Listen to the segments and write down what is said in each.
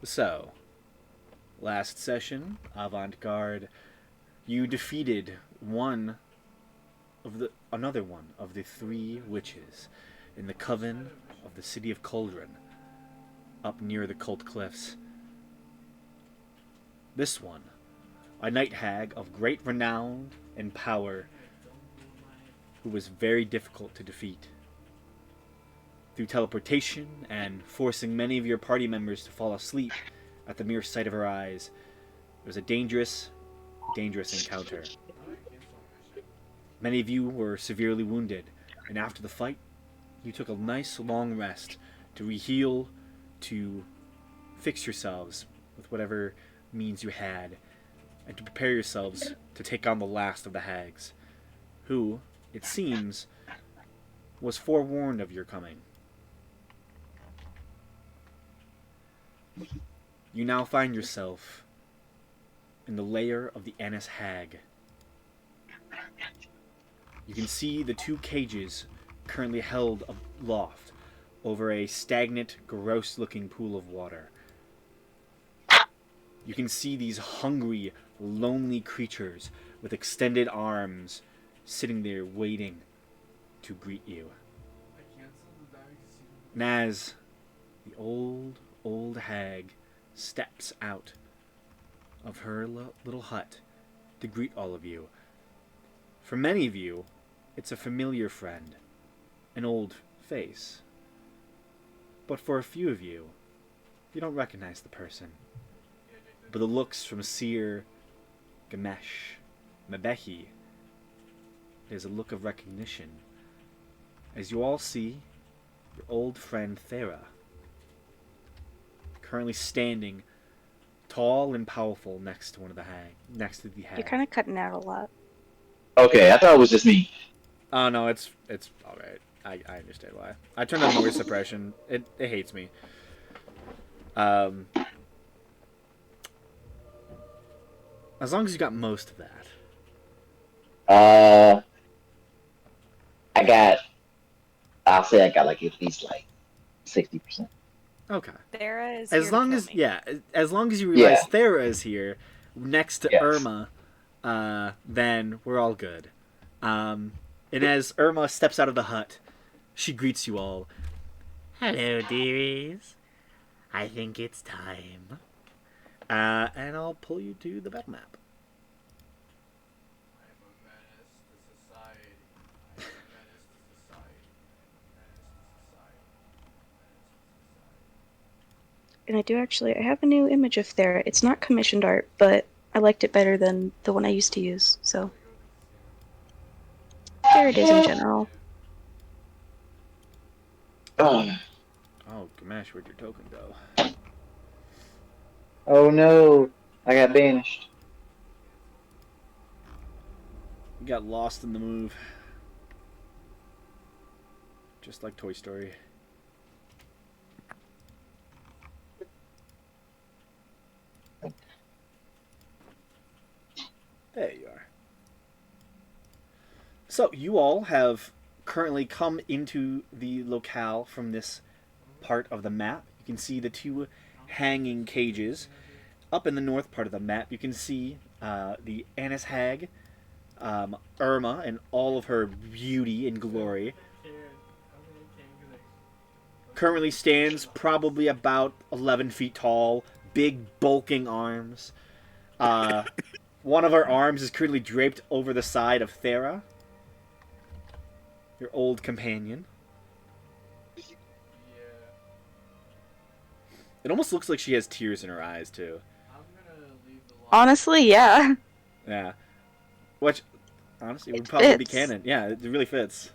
So, last session, Avant-Garde, you defeated another one of the three witches in the coven of the city of Cauldron, up near the Cult Cliffs. This one, a night hag of great renown and power, who was very difficult to defeat. Through teleportation and forcing many of your party members to fall asleep at the mere sight of her eyes, it was a dangerous, dangerous encounter. Many of you were severely wounded, and after the fight, you took a nice long rest to reheal, to fix yourselves with whatever means you had, and to prepare yourselves to take on the last of the hags, who, it seems, was forewarned of your coming. You now find yourself in the lair of the Annis Hag. You can see the two cages currently held aloft over a stagnant, gross-looking pool of water. You can see these hungry, lonely creatures with extended arms sitting there waiting to greet you. Naz, the old hag, steps out of her little hut to greet all of you. For many of you, it's a familiar friend, an old face. But for a few of you, you don't recognize the person. But the looks from Seer, Gamesh, Mebehi, there's a look of recognition as you all see your old friend Thera, currently standing tall and powerful next to the hag. You're kind of cutting out a lot. Okay, I thought it was just me. Oh no, it's all right. I understand why. I turned on noise suppression. It hates me. As long as you got most of that. I'll say I got like at least like 60%. Okay. Thera is As here long to as kill me. as long as you realize Yeah. Thera is here, next to Yes. Irma, then we're all good. And as Irma steps out of the hut, she greets you all. Hello, dearies. I think it's time. And I'll pull you to the battle map. And I have a new image of Thera. It's not commissioned art, but I liked it better than the one I used to use, so. There it is in general. Oh Gamesh, where'd your token go? no, I got banished. You got lost in the move. Just like Toy Story. There you are. So, you all have currently come into the locale from this part of the map. You can see the two hanging cages. Up in the north part of the map, you can see the Annis Hag, Irma, and all of her beauty and glory. Currently stands probably about 11 feet tall, big bulking arms. One of her arms is currently draped over the side of Thera, your old companion. It almost looks like she has tears in her eyes, too. Honestly, yeah. Yeah. Which, honestly, would probably be canon. Yeah, it really fits.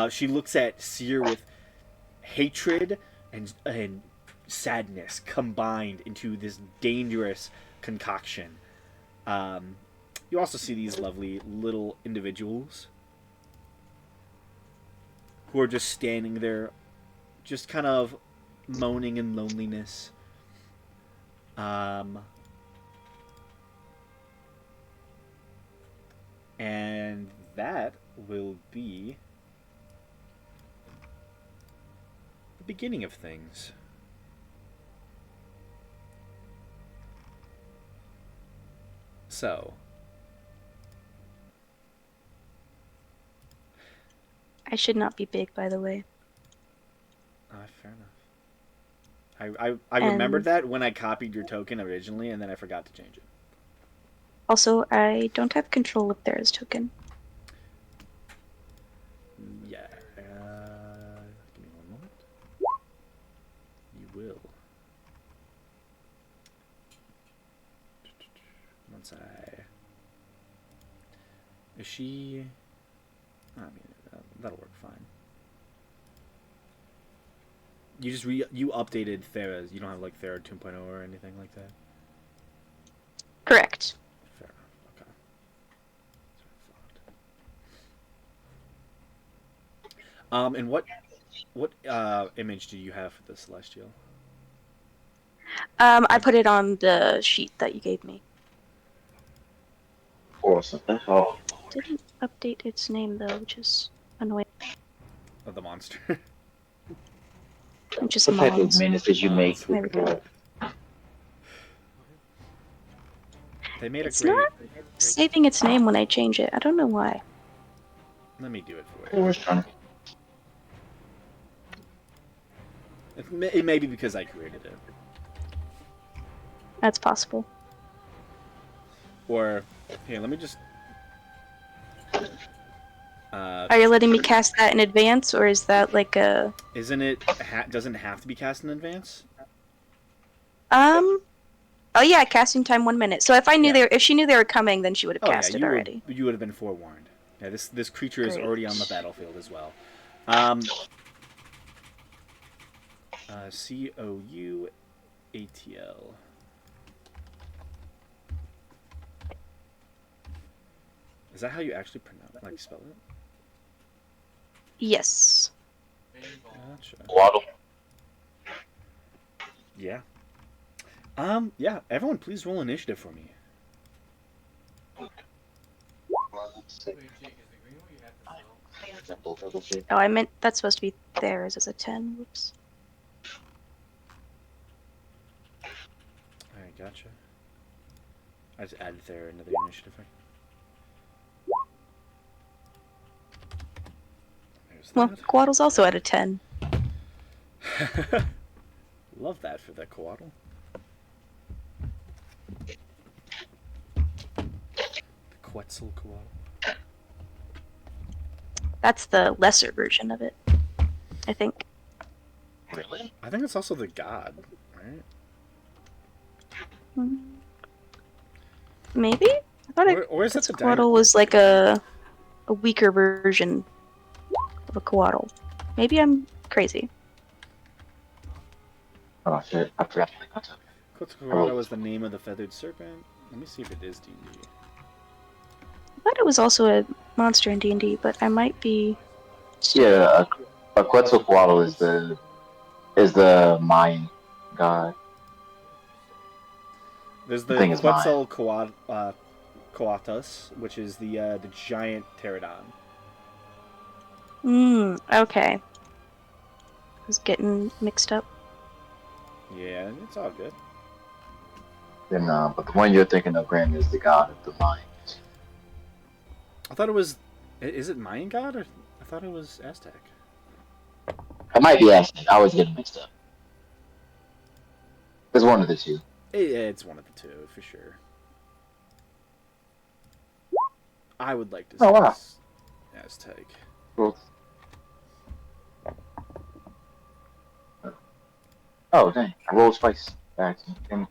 She looks at Seer with hatred and sadness combined into this dangerous concoction. You also see these lovely little individuals who are just standing there, just kind of moaning in loneliness. And that will be the beginning of things. So, I should not be big, by the way. fair enough. I remembered And that when I copied your token originally, and then I forgot to change it. also, I don't have control of Thera's token. Yeah. Give me one moment. You will. Once I. Is she? I mean, that'll work fine. You just you updated Thera's. You don't have like Thera 2.0 or anything like that. Correct. Fair enough. Okay. And what image do you have for the Celestial? I put it on the sheet that you gave me. Awesome. Oh, Didn't update its name though, which is annoying. Of the monster. Just what type of mons. minutes did you make There with we go. They made a It's great. not saving its name when I change it. I don't know why. Let me do it for I you. was trying to. It may be because I created it, That's possible. or here. Let me just. Are you letting me cast that in advance, or is that like a? Isn't it? Doesn't it have to be cast in advance? Oh yeah, casting time 1 minute. So if I knew Yeah. if she knew they were coming, then she would have Oh yeah, cast it already. you would have been forewarned. Yeah, this creature is Great. already on the battlefield as well. COUATL. Is that how you actually pronounce, like, spell it? Yes. Gotcha. Waddle. Yeah. Yeah. Everyone, please roll initiative for me. Oh, I meant that's supposed to be theirs as a 10. Whoops. All right, gotcha. I just added there into the initiative. There's Well, that. Quaddle's also at a 10. Love that for that Coatl. The Quetzalcoatl. That's the lesser version of it, I think. Really? I think it's also the god, right? Maybe? I thought Or is it the Quetzalcoatl was like a weaker version of a Quaddle. Maybe I'm crazy. Oh shit! I forgot. Quetzalcoatl was the name of the feathered serpent. Let me see if it is D&D. I thought it was also a monster in D&D, but I might be... Yeah, a Quetzalcoatl is the Mayan god. There's The the thing is Mayan. Coatus, which is the giant pterodon. Okay. I was getting mixed up. Yeah, it's all good. Then, but the one you're thinking of, Graham, is the god of the Mayans. I thought it was. Is it Mayan god or I thought it was Aztec? I might be Aztec. I always get them mixed up. There's one of the two. It's one of the two for sure. I would like to say it's Aztec. Cool. Oh dang! I rolled twice. Back. And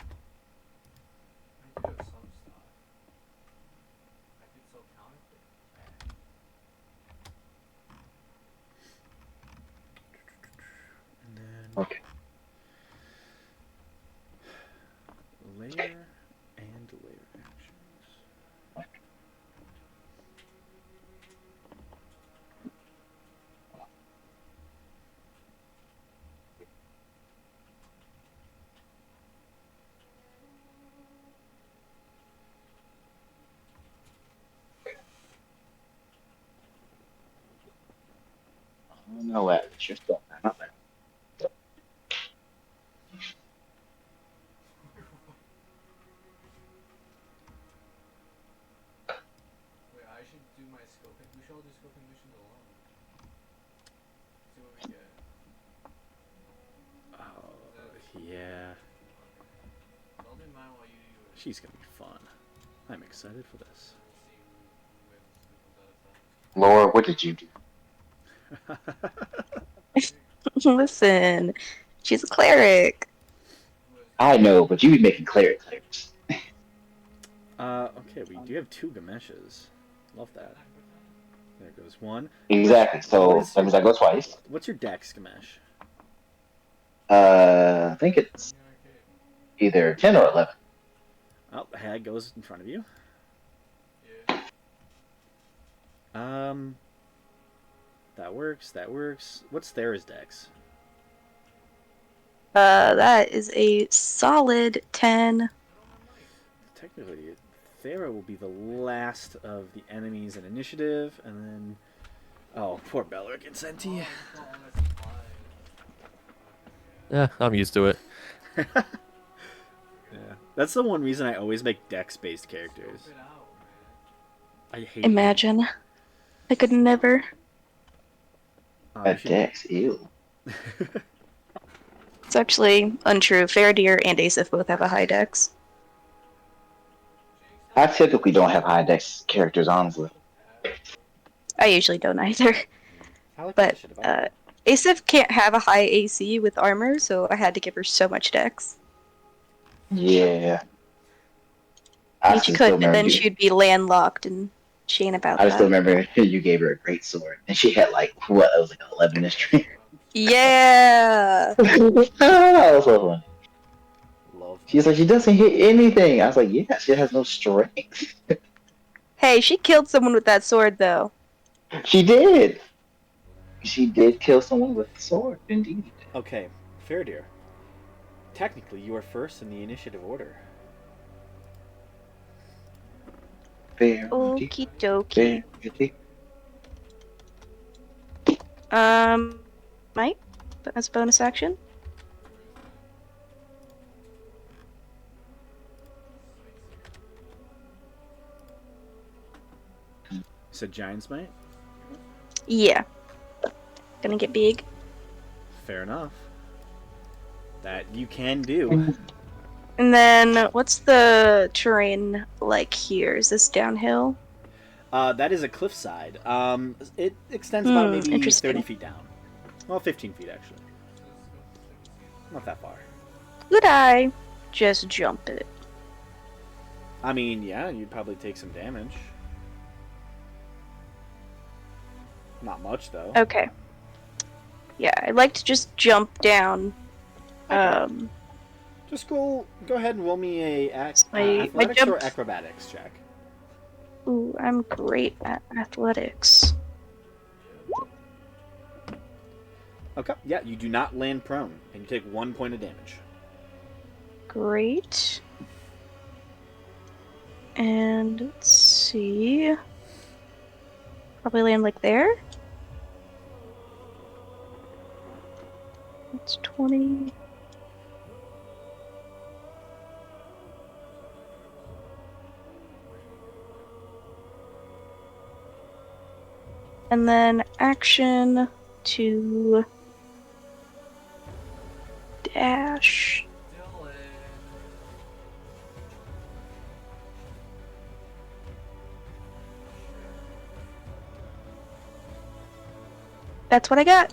then Okay. layer and layer actions. No way. It's your stuff. Not bad. Oh, yeah. She's gonna be fun. I'm excited for this. Laura, what did you do? Listen, she's a cleric. I know, but you be making clerics. Okay, we do have 2 Gameshes. Love that. There goes one. Exactly. What So is that your, means I go twice. what's your dex, Gamesh? I think it's either 10 or 11. Oh, the hag goes in front of you. That works, that works. What's Thera's dex? That is a solid 10. Technically, Thera will be the last of the enemies in initiative, and then... Oh, poor Belric and Senti. Yeah, I'm used to it. Yeah. That's the one reason I always make dex-based characters. I hate them. Imagine. I could never. A dex, ew. It's actually untrue. Faradir and Asif both have a high dex. I typically don't have high dex characters, honestly. I usually don't either. I like But initiative. I like it. Asif can't have a high AC with armor, so I had to give her so much dex. Yeah. I mean, she could, but then she'd be landlocked, and she ain't about I that. just still remember you gave her a great sword, and she had like what? It was like 11 in strength. Yeah. That was so funny. Love. She's like, she doesn't hit anything. I was like, yeah, she has no strength. Hey, she killed someone with that sword, though. She did. She did kill someone with the sword, indeed. Okay, Faradir. Technically, you are first in the initiative order. Fair. Okie dokie. Mike? That's a bonus action. So Giant's Might? Yeah. Gonna get big. Fair enough. That you can do. And then, what's the terrain like here? Is this downhill? That is a cliffside. It extends about maybe interesting. 30 feet down. Well, 15 feet, actually. Not that far. Could I just jump it? I mean, yeah, you'd probably take some damage. Not much, though. Okay. Yeah, I'd like to just jump down. Just go ahead and roll me a my athletics jump. or acrobatics check. Ooh, I'm great at athletics. Okay, yeah, you do not land prone, and you take 1 point of damage. Great. And let's see. Probably land like there. That's 20. And then action to dash. That's what I got.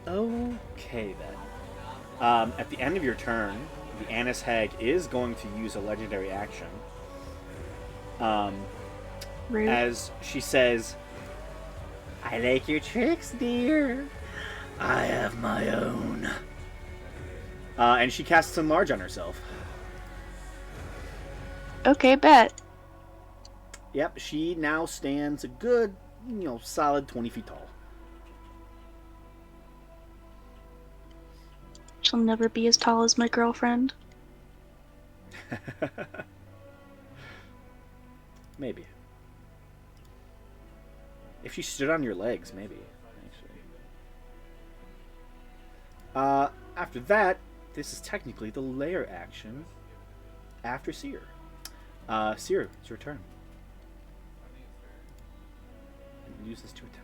Okay, then. At the end of your turn, the Annis Hag is going to use a legendary action. Rude. As she says, I like your tricks, dear. I have my own. And she casts Enlarge on herself. Okay, bet. Yep, she now stands a good, solid 20 feet tall. She'll never be as tall as my girlfriend. Maybe. If she stood on your legs, maybe. Actually. After that, this is technically the lair action after Seer. Seer, it's your turn. Use this to attack.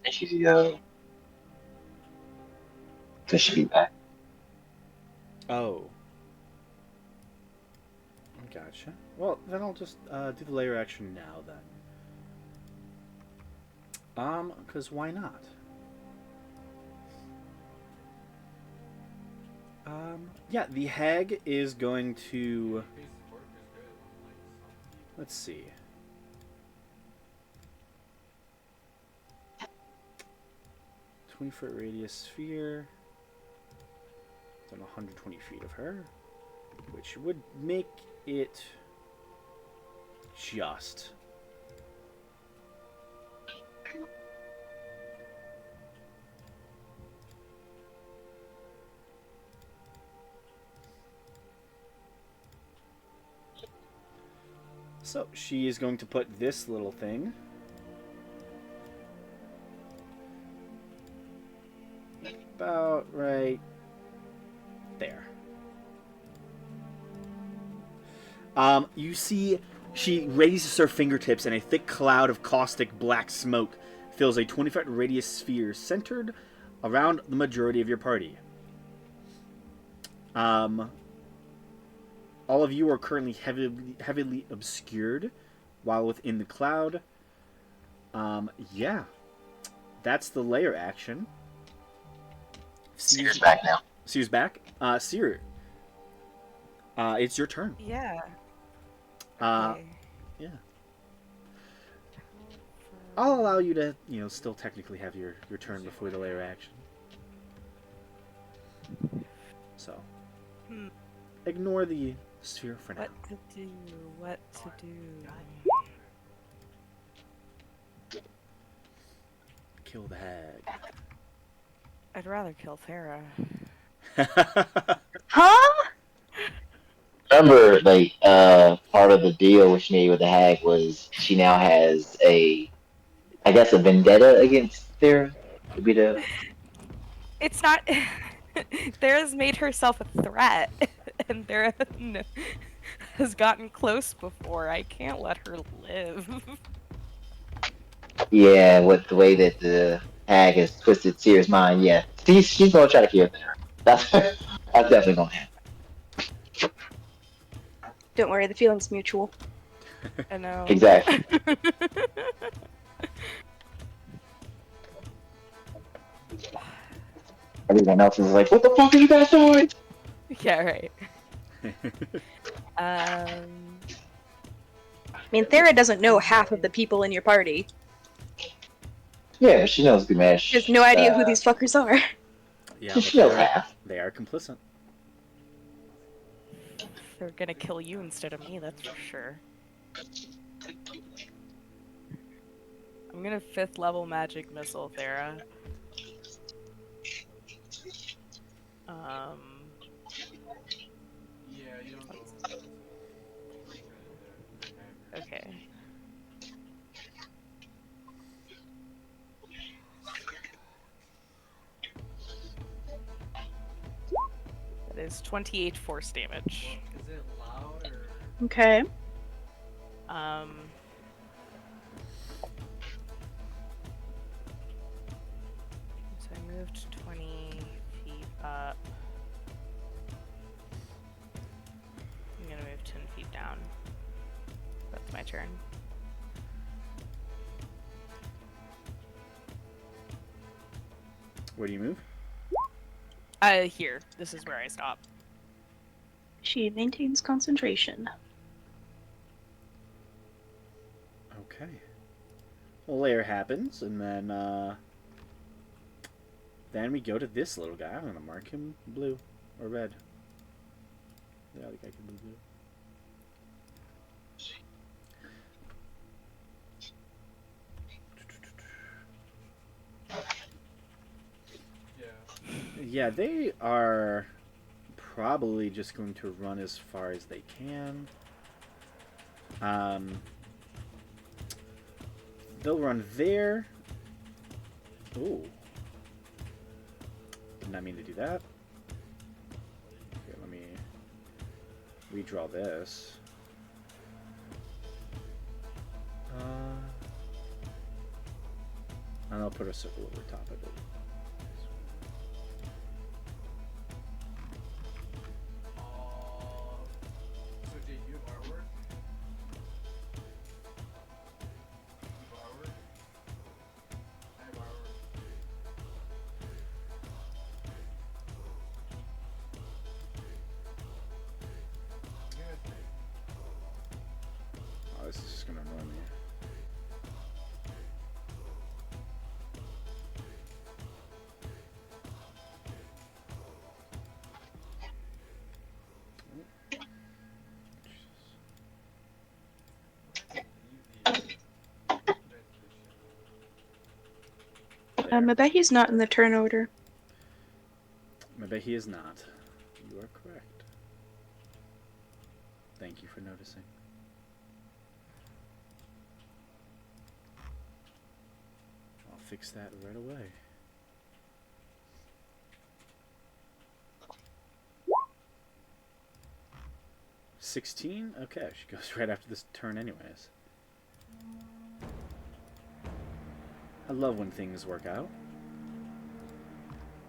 And she's so she'll be back. Oh. Gotcha. Well, then I'll just do the layer action now then. Because why not? Yeah, the hag is going to... Let's see. ...20-foot radius sphere. Then 120 feet of her. Which would make it... just... So, she is going to put this little thing about right there. You see, she raises her fingertips and a thick cloud of caustic black smoke fills a 20-foot radius sphere centered around the majority of your party. All of you are currently heavily obscured while within the cloud. Yeah. That's the layer action. Seer's back now. Seer's back. Seer. It's your turn. Yeah. Okay. Yeah. I'll allow you to, still technically have your turn before the layer action. So. Ignore the sphere for now. What to do? Kill the hag. I'd rather kill Thera. Huh? Remember, like, part of the deal which she made with the hag was she now has a vendetta against Sarah to be the. It's not. Thera's made herself a threat, and Thera has gotten close before. I can't let her live. Yeah, with the way that the hag has twisted Seer's mind, yeah, she's gonna try to kill Sarah. That's definitely gonna happen. Don't worry, the feeling's mutual. I know. Exactly. Everyone else is like, "What the fuck are you guys doing?" Yeah, right. I mean, Thera doesn't know half of the people in your party. Yeah, but she knows Ganesh. She has no idea who these fuckers are. Yeah, she knows half. They are complicit. They're gonna kill you instead of me, that's for sure. I'm gonna 5th level magic missile Thera. Okay. That is 28 force damage. Is it loud or? Okay. So I moved 20 feet up. I'm gonna move 10 feet down. That's my turn. Where do you move? Here. This is where I stop. She maintains concentration. Okay. Well, layer happens, and then we go to this little guy. I'm gonna mark him blue or red. Yeah, the guy can be blue. Yeah, they are probably just going to run as far as they can. They'll run there. Ooh. Did not mean to do that. Okay, let me redraw this. And I'll put a circle over top of it. So Jay, you have artwork? You have artwork? I have artwork. What do you guys think? Oh, this is just gonna annoy me. I bet he's not in the turn order. I bet he is not. You are correct. Thank you for noticing. I'll fix that right away. $16? Okay, she goes right after this turn anyways. I love when things work out.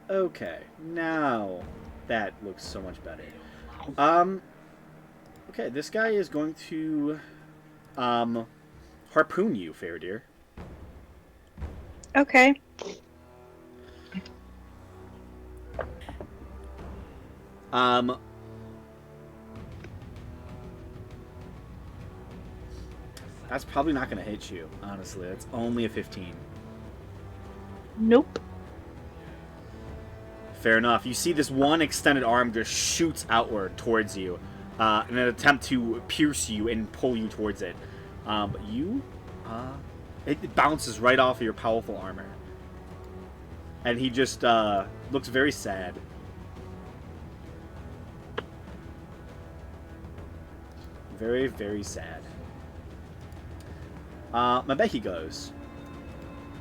Okay, now that looks so much better. Okay, this guy is going to harpoon you, fair dear. Okay. That's probably not going to hit you, honestly. It's only a 15. Nope. Fair enough. You see this one extended arm just shoots outward towards you in an attempt to pierce you and pull you towards it. But it bounces right off of your powerful armor. And he just looks very sad. Very, very sad. Mabeki goes.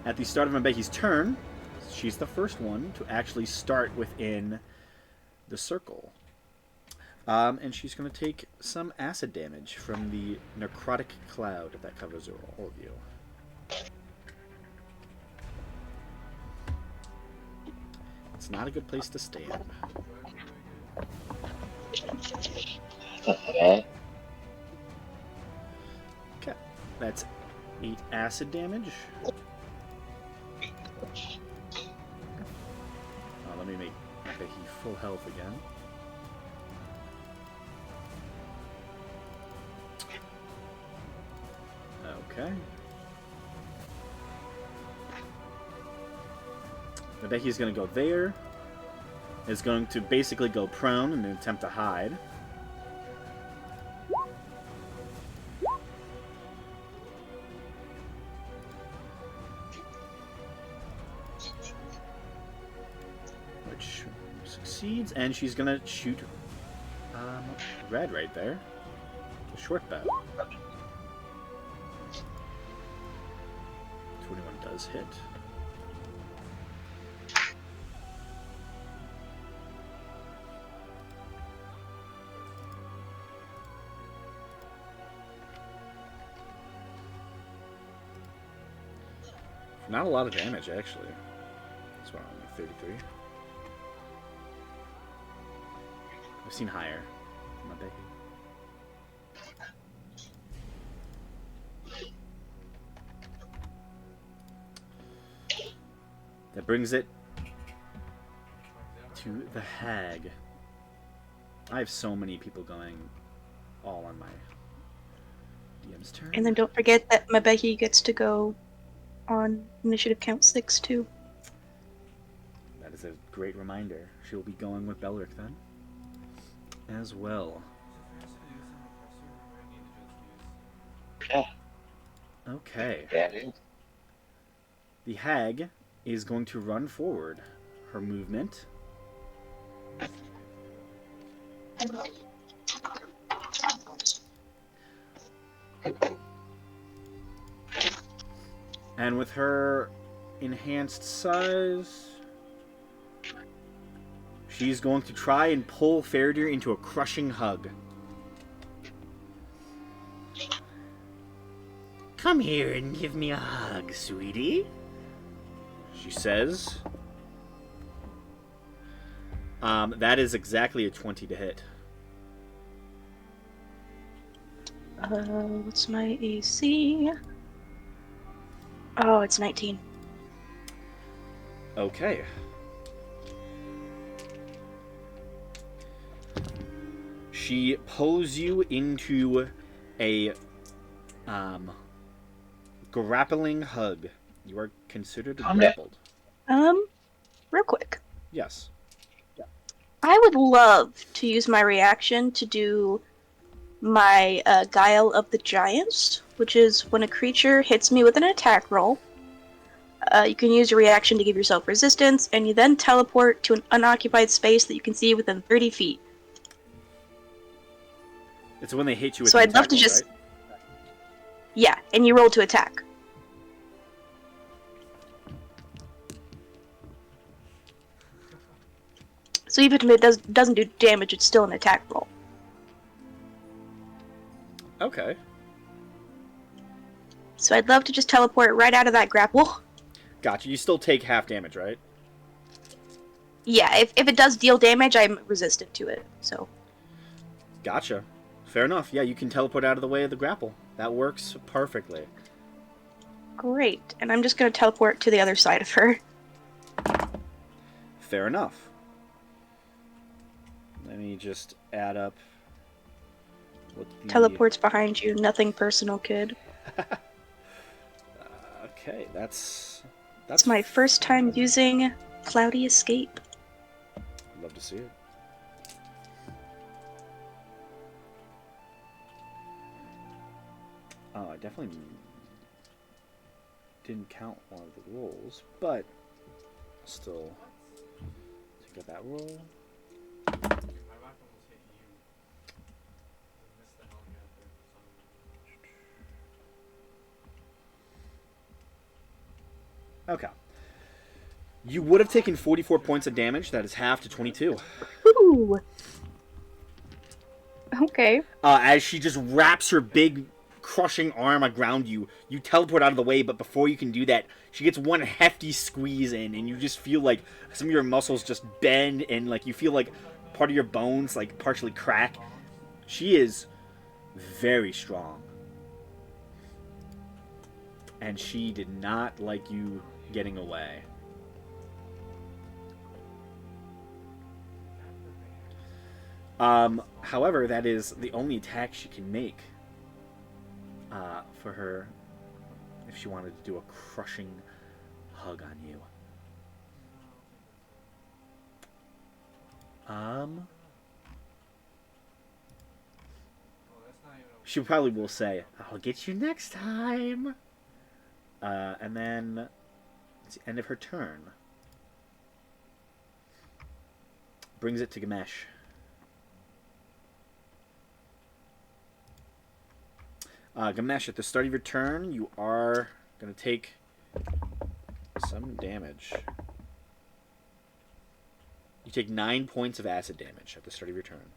At the start of Mabeki's turn, she's the first one to actually start within the circle. And she's going to take some acid damage from the necrotic cloud that covers all of you. It's not a good place to stand. Okay. Okay, that's 8 acid damage. Let me make Mabeki full health again. Okay. Mabeki's going to go there. Is going to basically go prone in an attempt to hide. Which succeeds, and she's going to shoot red right there. A short bow. 21 does hit. Not a lot of damage, actually. That's why only 33. I've seen higher. My baby. That brings it to the hag. I have so many people going all on my DM's turn. And then don't forget that Mabeki gets to go on initiative count 6 too. That is a great reminder. She will be going with Belric then. As well. Okay. Okay. Yeah, it is. The hag is going to run forward. Her movement And with her enhanced size, she's going to try and pull Faradir into a crushing hug. Come here and give me a hug, sweetie, she says. That is exactly a 20 to hit. What's my AC? Oh, it's 19. Okay. She pulls you into a grappling hug. You are considered Calm down. grappled. Real quick. Yes. I would love to use my reaction to do my Guile of the Giants, which is when a creature hits me with an attack roll. You can use your reaction to give yourself resistance, and you then teleport to an unoccupied space that you can see within 30 feet. It's when they hit you with So an I'd love attack to roll, just... right? Yeah, and you roll to attack. So even if it doesn't do damage, it's still an attack roll. Okay. So I'd love to just teleport right out of that grapple. Gotcha. You still take half damage, right? Yeah, if it does deal damage, I'm resistant to it, so... Gotcha. Fair enough. Yeah, you can teleport out of the way of the grapple. That works perfectly. Great, and I'm just gonna teleport to the other side of her. Fair enough. Let me just add up what the... Teleport's behind you, nothing personal, kid. Okay, that's It's my first time using Cloudy Escape. Love to see it. Oh, I definitely didn't count one of the rolls, but still take out that roll. My weapon almost hit you. I missed the helicopter for some reason. Okay. You would have taken 44 points of damage. That is half to 22. Ooh. Okay. As she just wraps her big crushing arm around you, you teleport out of the way, but before you can do that, she gets one hefty squeeze in, and you just feel like some of your muscles just bend, and like you feel like part of your bones like partially crack. She is very strong. And she did not like you getting away. However, that is the only attack she can make for her if she wanted to do a crushing hug on you. She probably will say, "I'll get you next time." And then it's the end of her turn. Brings it to Gamesh. Gamesh, at the start of your turn, you are going to take some damage. You take 9 points of acid damage at the start of your turn.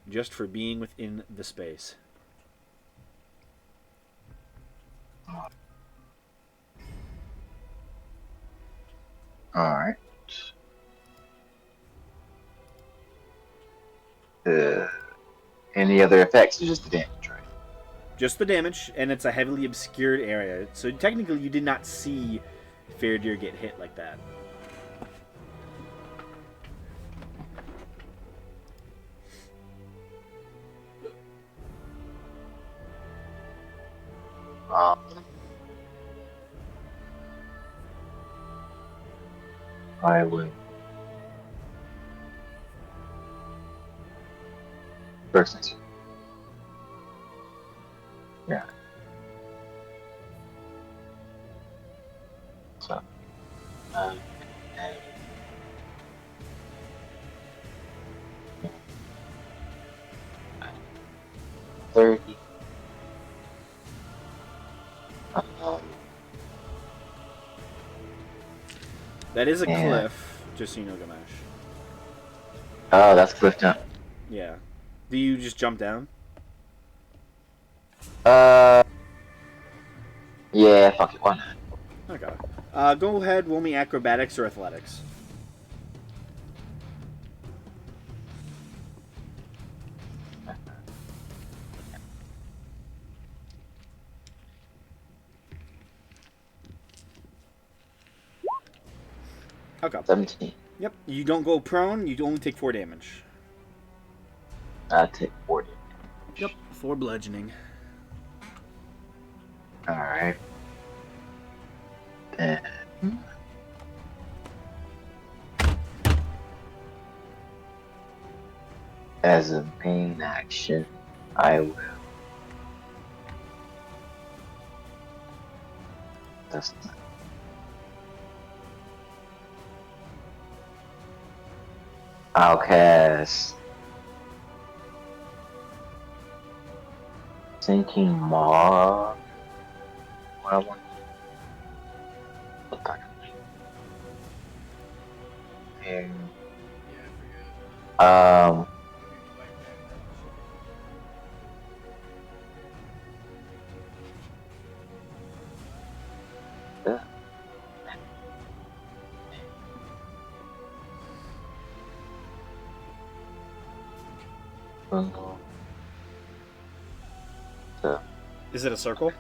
Just for being within the space. Alright. Any other effects or just the damage, right? Just the damage, and it's a heavily obscured area. So technically you did not see Faradir get hit like that. I would. First instance. Yeah. So. And That is a Yeah. cliff, just so you know, Gamash. Oh, that's cliff jump. Yeah. Do you just jump down? Yeah, fuck it, why not? Okay. Go ahead, roll me acrobatics or athletics. Okay. 17. Yep. You don't go prone. You only take 4 damage. I take 40. Yep. 4 bludgeoning. Alright. Then. As a main action, I will. That's not. I'll cast Sinking Maw. What I want. And, Yeah, I forget. um, Maybe like yeah. So, Is it a circle?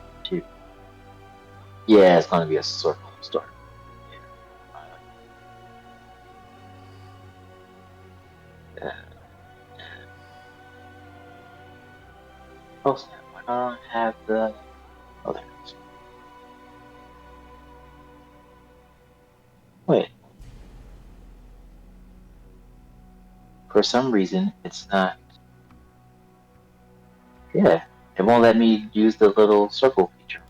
yeah, it's gonna be a circle start. Yeah. Oh snap! Why not have the? Oh, there it is. Wait. For some reason, it's not. Yeah, it won't let me use the little circle feature.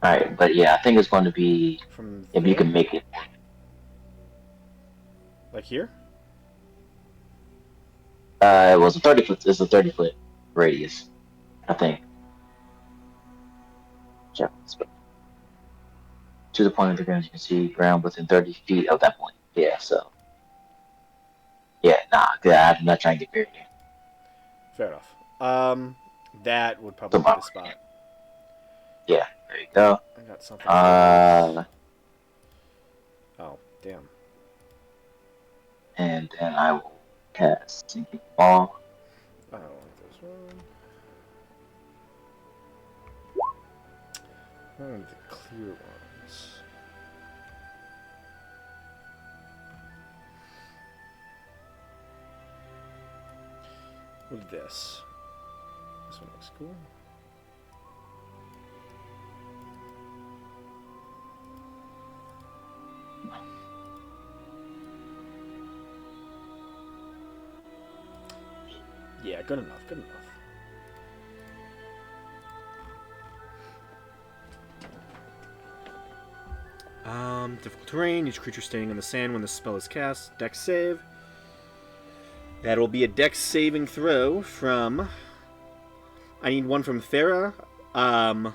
Alright, but yeah, I think it's going to be From if you there? can make it. Like here? It was a 30 foot. It's a 30 foot radius, I think. Check this. To the point of the ground, you can see ground within 30 feet of that point. Yeah, so yeah, nah, I'm not trying to get buried here. Fair enough. That would probably be Tomorrow. the spot. Yeah, there you go. I got something. For this. Oh, damn. And then I will cast Sinking Ball. I don't like this one. I want the clear ones. With this. This one looks cool. Yeah, good enough, good enough. Difficult terrain. Each creature staying on the sand when the spell is cast. Dex save. That will be a dex saving throw from. I need one from Thera. The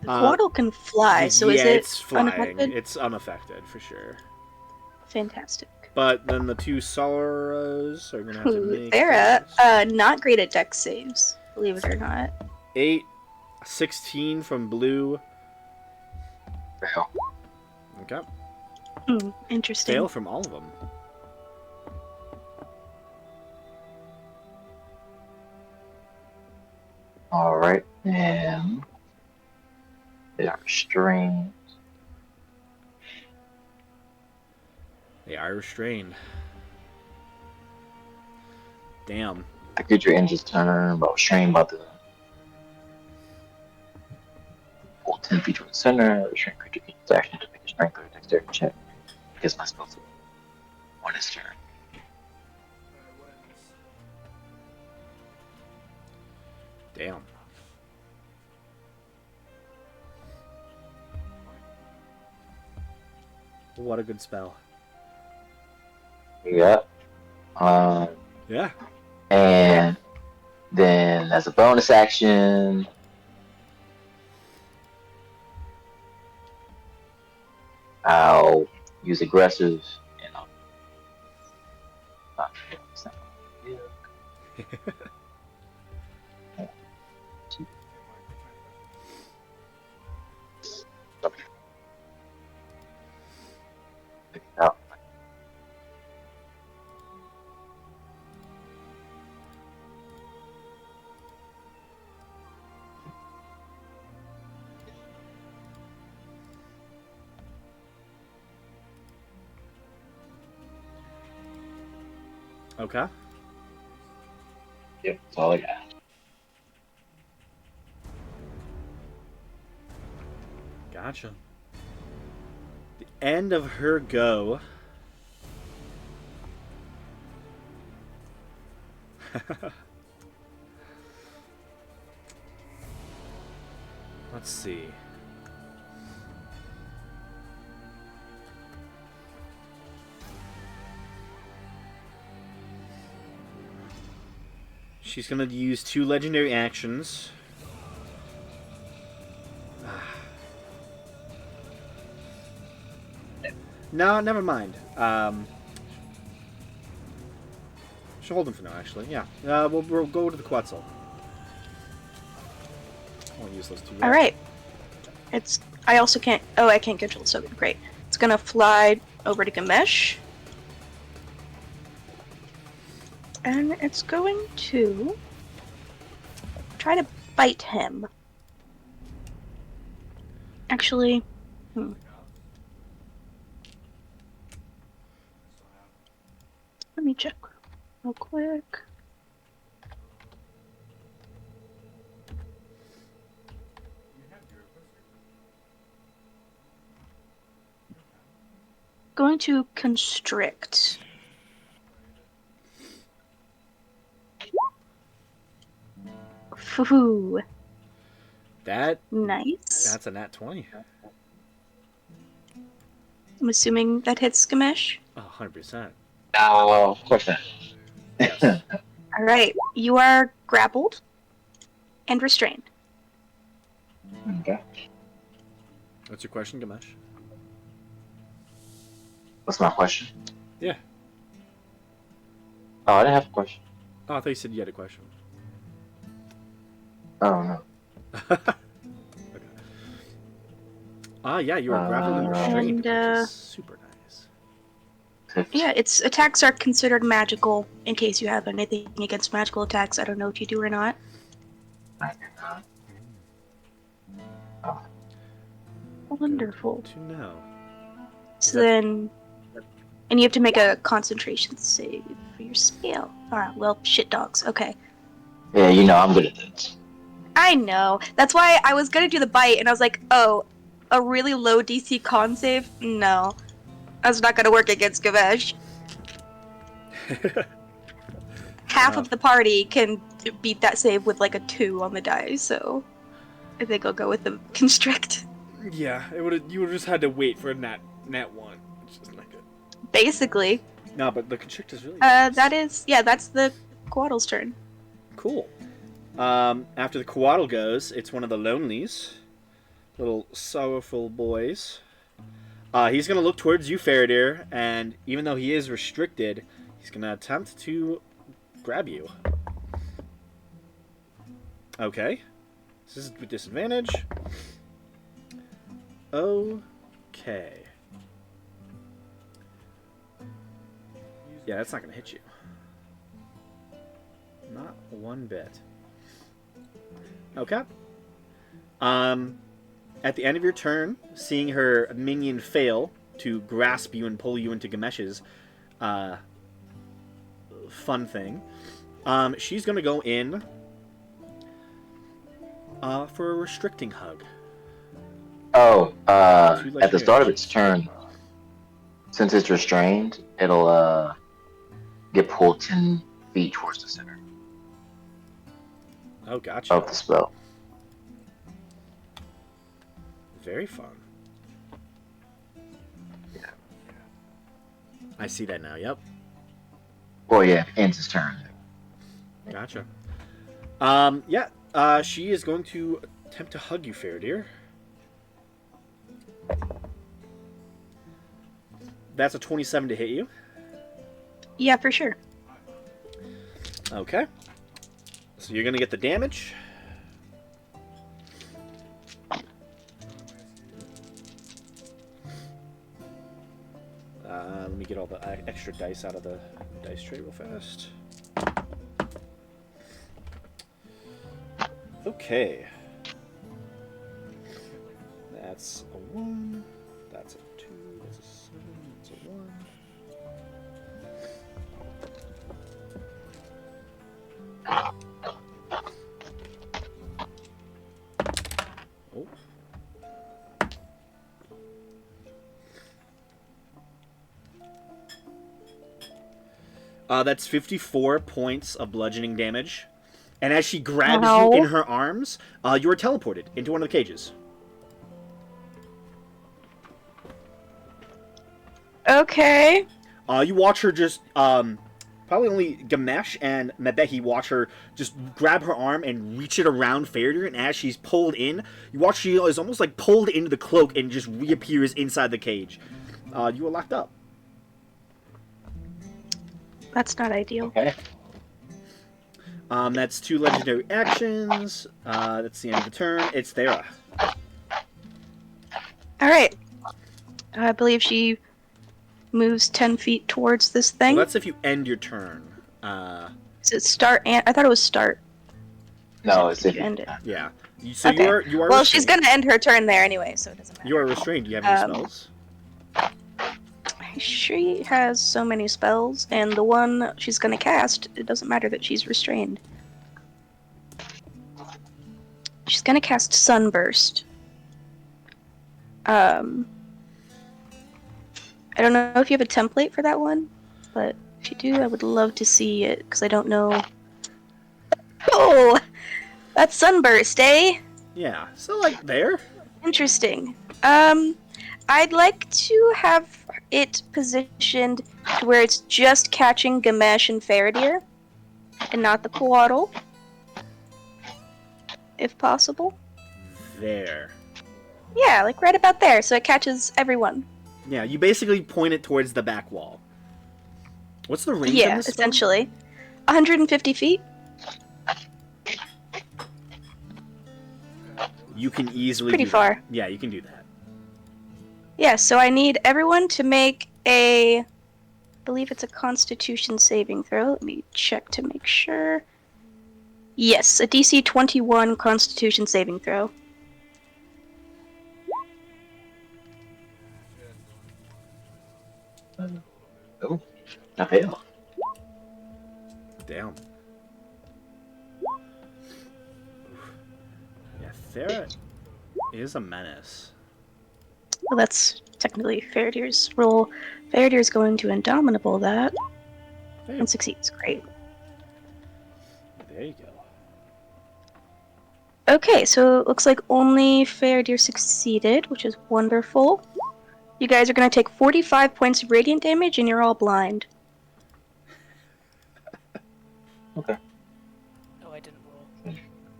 portal can fly, so is yeah, it it's flying. unaffected? It's unaffected for sure. Fantastic. But then the 2 sorrows are gonna have to Ooh, make. Thera, not great at dex saves, believe it or not. 8, 16 from blue. Fail. Okay. Interesting. Fail from all of them. Alright, and they are restrained. They are restrained. Damn. The creature ends its turn, but restrained by the full 10 feet from the center. The restrained creature can use action to make a strength or a dexterity check. Because my spell's on his turn. Damn. What a good spell. Yeah. Yeah. And Then, as a bonus action, I'll use aggressive, and I'll not sure it's not gonna be out. Okay. Yep, that's all I got. Gotcha. The end of her go. Let's see. She's gonna use 2 legendary actions. No, never mind. She'll hold him for now, actually. Yeah. We'll go to the Quetzal. I won't use those 2 yet. All right. I also can't. Oh, I can't control. So great. It's gonna fly over to Gamesh, and it's going to try to bite him. Actually, let me check real quick. Going to constrict. Foo. Nice. That's a nat 20. I'm assuming that hits Gamesh. Oh, 100%. Oh, of course not. Yes. All right. You are grappled and restrained. Okay. What's your question, Gamesh? What's my question? Yeah. Oh, I didn't have a question. Oh, I thought you said you had a question. Oh, no. Okay. Yeah, you are grappled and restrained, And, which is super nice. Yeah, its attacks are considered magical in case you have anything against magical attacks. I don't know if you do or not. I do not. Oh. Wonderful. Good to know. So then, and you have to make a concentration save for your spell. Ah, well, shit dogs. Okay. Yeah, you know I'm good at this. I know. That's why I was gonna do the bite, and I was like, oh, a really low DC con save? No. That's not gonna work against Gavesh. Half of the party can beat that save with like a 2 on the die, so I think I'll go with the constrict. Yeah, you would have just had to wait for a nat 1, which is not good. Basically. No, but the constrict is really nice. That's the Quaddle's turn. Cool. After the Quaddle goes, it's one of the Lonelies. Little sorrowful boys. He's going to look towards you, Faradir, and even though he is restricted, he's going to attempt to grab you. Okay. This is with disadvantage. Okay. Yeah, that's not going to hit you. Not one bit. Okay. At the end of your turn, seeing her minion fail to grasp you and pull you into Gamesh's fun thing, she's going to go in for a restricting hug. Oh, at the start of its turn, since it's restrained, it'll get pulled 10 feet towards the center Oh, gotcha. of the spell. Very fun. Yeah. I see that now, yep. Well, yeah, it ends his turn. Gotcha. Yeah. She is going to attempt to hug you, fair dear. That's a 27 to hit you. Yeah, for sure. Okay. So you're gonna get the damage. Let me get all the extra dice out of the dice tray real fast. Okay. That's a 1. That's a 2. That's a 7. That's a 1. Oh. That's 54 points of bludgeoning damage. And as she grabs you in her arms, you are teleported into one of the cages. Okay. You watch her just, probably only Gamesh and Mebehi watch her just grab her arm and reach it around Faraday, and as she's pulled in, you watch she is almost like pulled into the cloak and just reappears inside the cage. You are locked up. That's not ideal. Okay. That's 2 legendary actions. That's the end of the turn. It's Thera. Alright. I believe she moves 10 feet towards this thing. Well, that's if you end your turn. Is it start and I thought it was start. No, it's If if you end it. Yeah. So Okay. you are Well, restrained. she's gonna end her turn there anyway, so it doesn't matter. You are restrained. Do you have any spells? She has so many spells, and the one she's gonna cast, it doesn't matter that she's restrained. She's gonna cast Sunburst. I don't know if you have a template for that one, but if you do, I would love to see it, because I don't know. Oh! That's Sunburst, eh? Yeah. So, like, there? Interesting. I'd like to have it positioned to where it's just catching Gamesh and Faradir, and not the Puaddle, if possible. There. Yeah, like right about there, so it catches everyone. Yeah, you basically point it towards the back wall. What's the range Yeah, on this spell? essentially. 150 feet? You can easily Pretty do far. that. Yeah, you can do that. Yeah, so I need everyone to make I believe it's a Constitution saving throw. Let me check to make sure. Yes, a DC 21 Constitution saving throw. Oh, I fail. Damn. Yeah, Thera is a menace. Well, that's technically Faradir's roll. Faradir's going to Indomitable that. Hey, And succeeds. Great. there you go. Okay, so it looks like only Faradir succeeded, which is wonderful. You guys are going to take 45 points of radiant damage, and you're all blind. Okay. Oh, I didn't roll.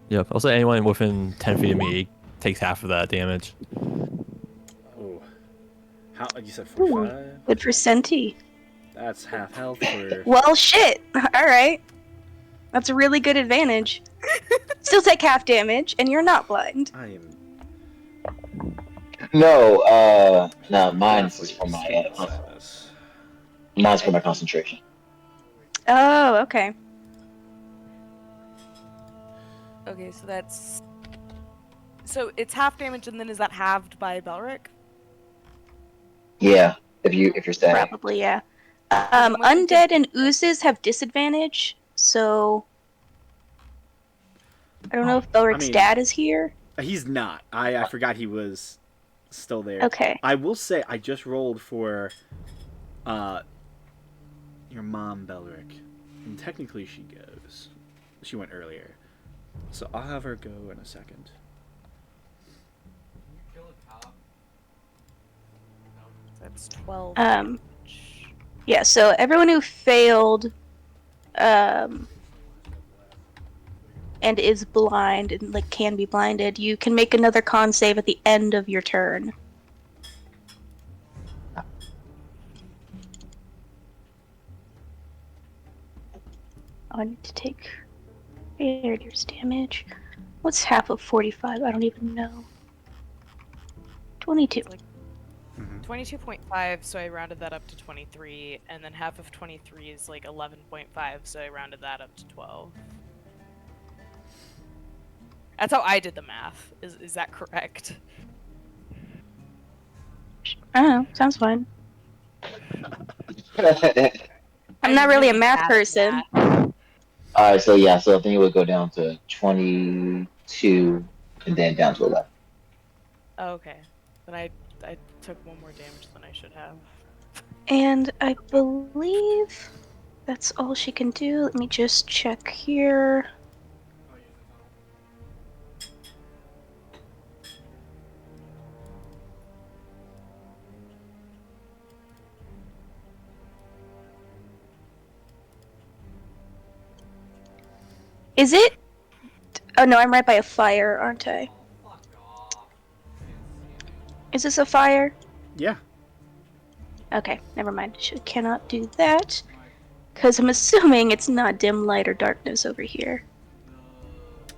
Yep. Also, anyone within 10 feet of me takes half of that damage. Oh. How, you said 45? Good for Senti. That's half health for... Well, shit. Alright. That's a really good advantage. Still take half damage, and you're not blind. I am... No, mine's definitely for my skill sadness. mine's for my concentration. Oh, okay. Okay, so that's... So it's half damage, and then is that halved by Belric? Yeah, if you're static. Probably, yeah. Then what do you Undead think- and oozes have disadvantage, so... I don't know if Belric's mean- dad is here. He's not. I forgot he was still there. Okay. I will say, I just rolled for your mom, Belric. And technically she goes. She went earlier. So I'll have her go in a second. Can you kill a cop? That's 12 Um, damage. Yeah, so everyone who failed, and is blind and like can be blinded, you can make another con save at the end of your turn. I need to take years damage. What's half of 45? I don't even know. 22. It's like Mhm. 22.5, so I rounded that up to 23, and then half of 23 is like 11.5, so I rounded that up to 12. That's how I did the math. Is that correct? I don't know. Sounds fine. I'm I'm not really a math bad at person. math. All right, so yeah, so I think it would go down to 22 and then down to 11. Oh, okay. Then I took one more damage than I should have. And I believe that's all she can do. Let me just check here. I'll use the tunnel. Is it? Oh no, I'm right by a fire, aren't I? Oh, fuck off. I didn't see it. Is this a fire? Yeah. Okay, never mind. She cannot do that. Like, Because I'm assuming it's not dim light or darkness over here. no.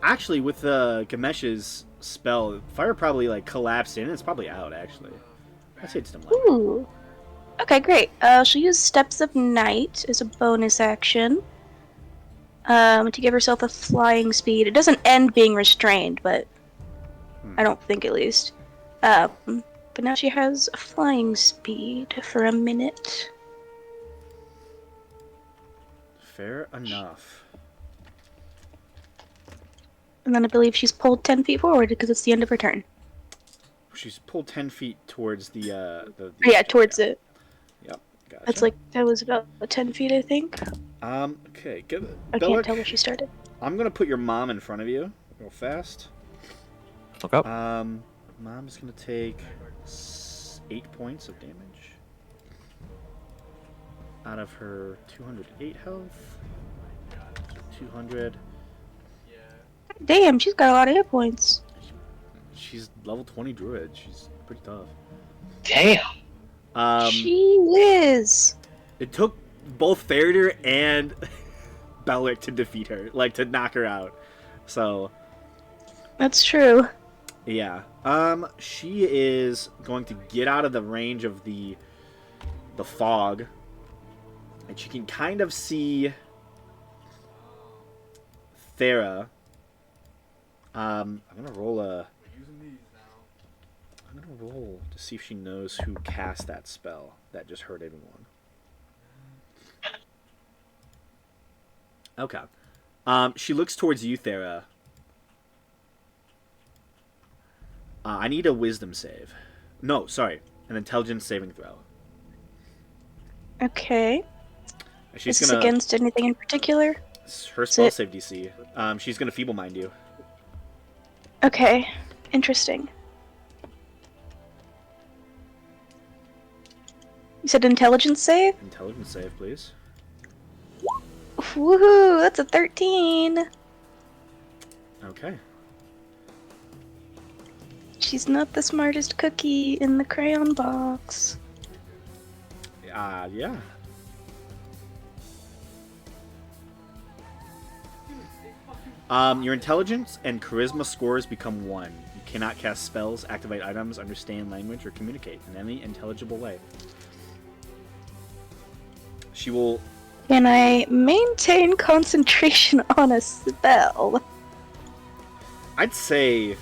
Actually, with Gamesh's spell, fire probably like collapsed in. It's probably out. Actually, I'd say it's dim light. Ooh. Okay, great. She'll use Steps of Night as a bonus action. To give herself a flying speed. It doesn't end being restrained, but I don't think at least. But now she has a flying speed for a minute. Fair enough. And then I believe she's pulled 10 feet forward because it's the end of her turn. She's pulled 10 feet towards the Yeah, towards it. Yep, gotcha. That's like, that was about 10 feet, I think. Okay, good. I can't tell where she started. I'm gonna put your mom in front of you real fast. Look up. Mom's gonna take 8 points of damage out of her 208 health. 200. Yeah. Damn, she's got a lot of hit points. She's level 20 druid. She's pretty tough. Damn. She is. It took both Faradir and Belric to defeat her, like to knock her out. So That's true. yeah. She is going to get out of the range of the fog, and she can kind of see Thera. I'm gonna roll We're using these now. I'm gonna roll to see if she knows who cast that spell that just hurt everyone. Okay. She looks towards you, Thera. I need a wisdom save. No, sorry, an intelligence saving throw. Okay. She's Is this gonna against anything in particular? her spell it- save DC. She's gonna feeble mind you. Okay. Interesting. You said intelligence save? Intelligence save, please. Woohoo! That's a 13. Okay. She's not the smartest cookie in the crayon box. Yeah. Your intelligence and charisma scores become 1. You cannot cast spells, activate items, understand language, or communicate in any intelligible way. She will. Can I maintain concentration on a spell? I'd say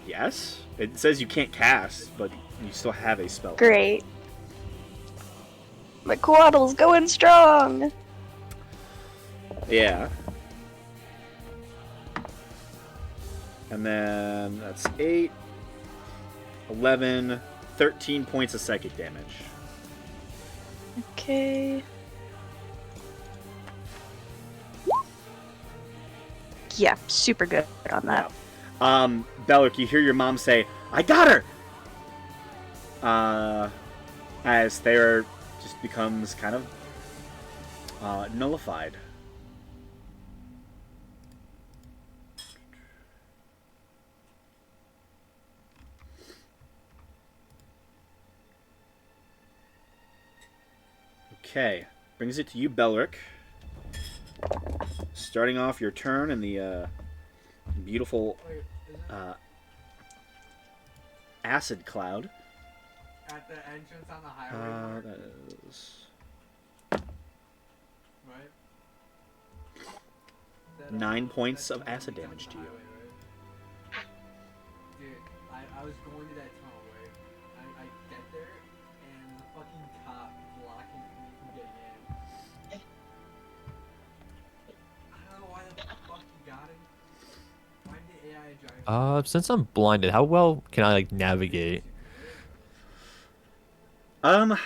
yes. It says you can't cast, but you still have a spell. Great. The Quaddle's going strong! Yeah. And then that's 8, 11, 13 points of psychic damage. Okay. Yeah, super good on that. Belric, you hear your mom say, "I got her!" As Thayer just becomes kind of nullified. Okay. Brings it to you, Belric. Starting off your turn in the beautiful Wait, is it acid cloud. at the entrance on the highway mark, That is right? That, 9 points that of tunnel acid leads damage onto to the you. highway, right? Dude, I was going to that tunnel, right? I get there, and the fucking cop blocking me from getting in. I don't know why the fuck you got him. Why did the AI drive? Since I'm blinded, how well can I like navigate? I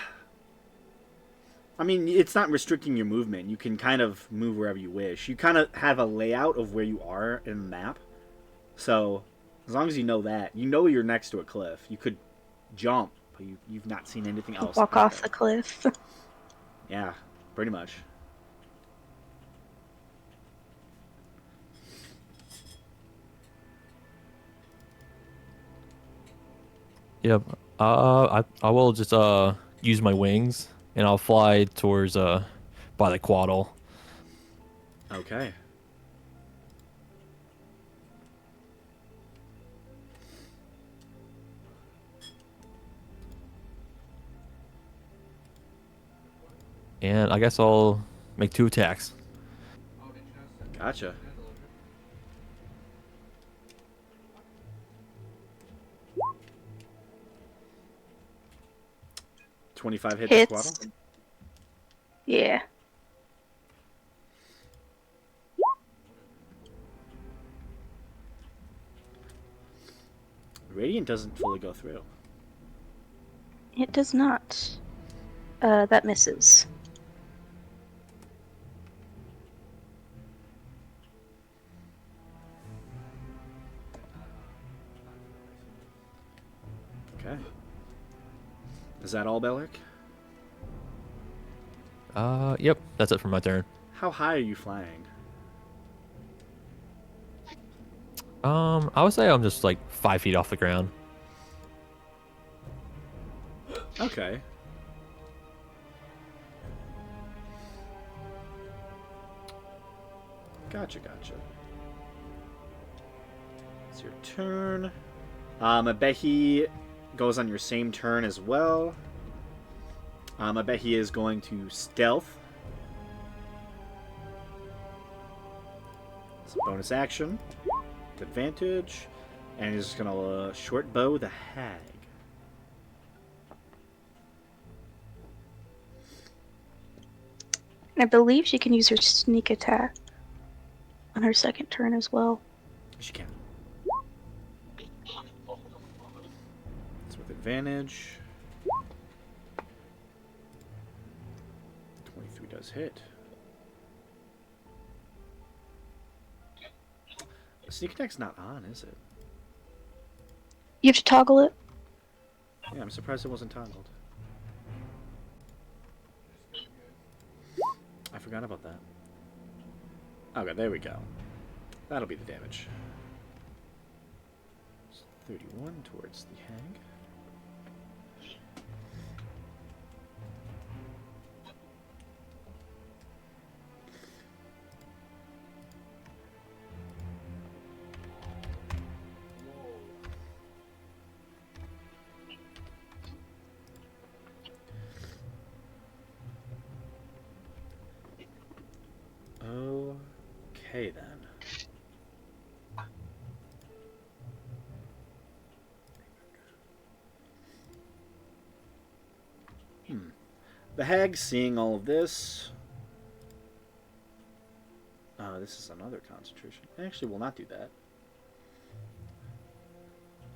mean, it's not restricting your movement. You can kind of move wherever you wish. You kind of have a layout of where you are in the map. So, as long as you know that, you know you're next to a cliff. You could jump, but you've not seen anything else. Walk out off there. the cliff. Yeah, pretty much. Yep. I will just use my wings and I'll fly towards by the Quaddle. Okay. And I guess I'll make 2 attacks. Oh, did you notice that? Gotcha. Did you deliver? 25 hits Hits. Squaddle. Yeah. Radiant doesn't fully go through. It does not. That misses. Okay. Is that all, Belric? Yep, that's it for my turn. How high are you flying? I would say I'm just like 5 feet off the ground. Okay. Gotcha. It's your turn. I bet he goes on your same turn as well. I bet he is going to stealth. It's a bonus action. With advantage. And he's just going to short bow the hag. I believe she can use her sneak attack on her second turn as well. She can. It's with advantage. 23 does hit. Sneak attack's not on, is it? You have to toggle it. Yeah, I'm surprised it wasn't toggled. I forgot about that. Okay, there we go. That'll be the damage. It's 31 towards the hag. Okay, then. The hag, seeing all of this... this is another concentration. Actually, we'll not do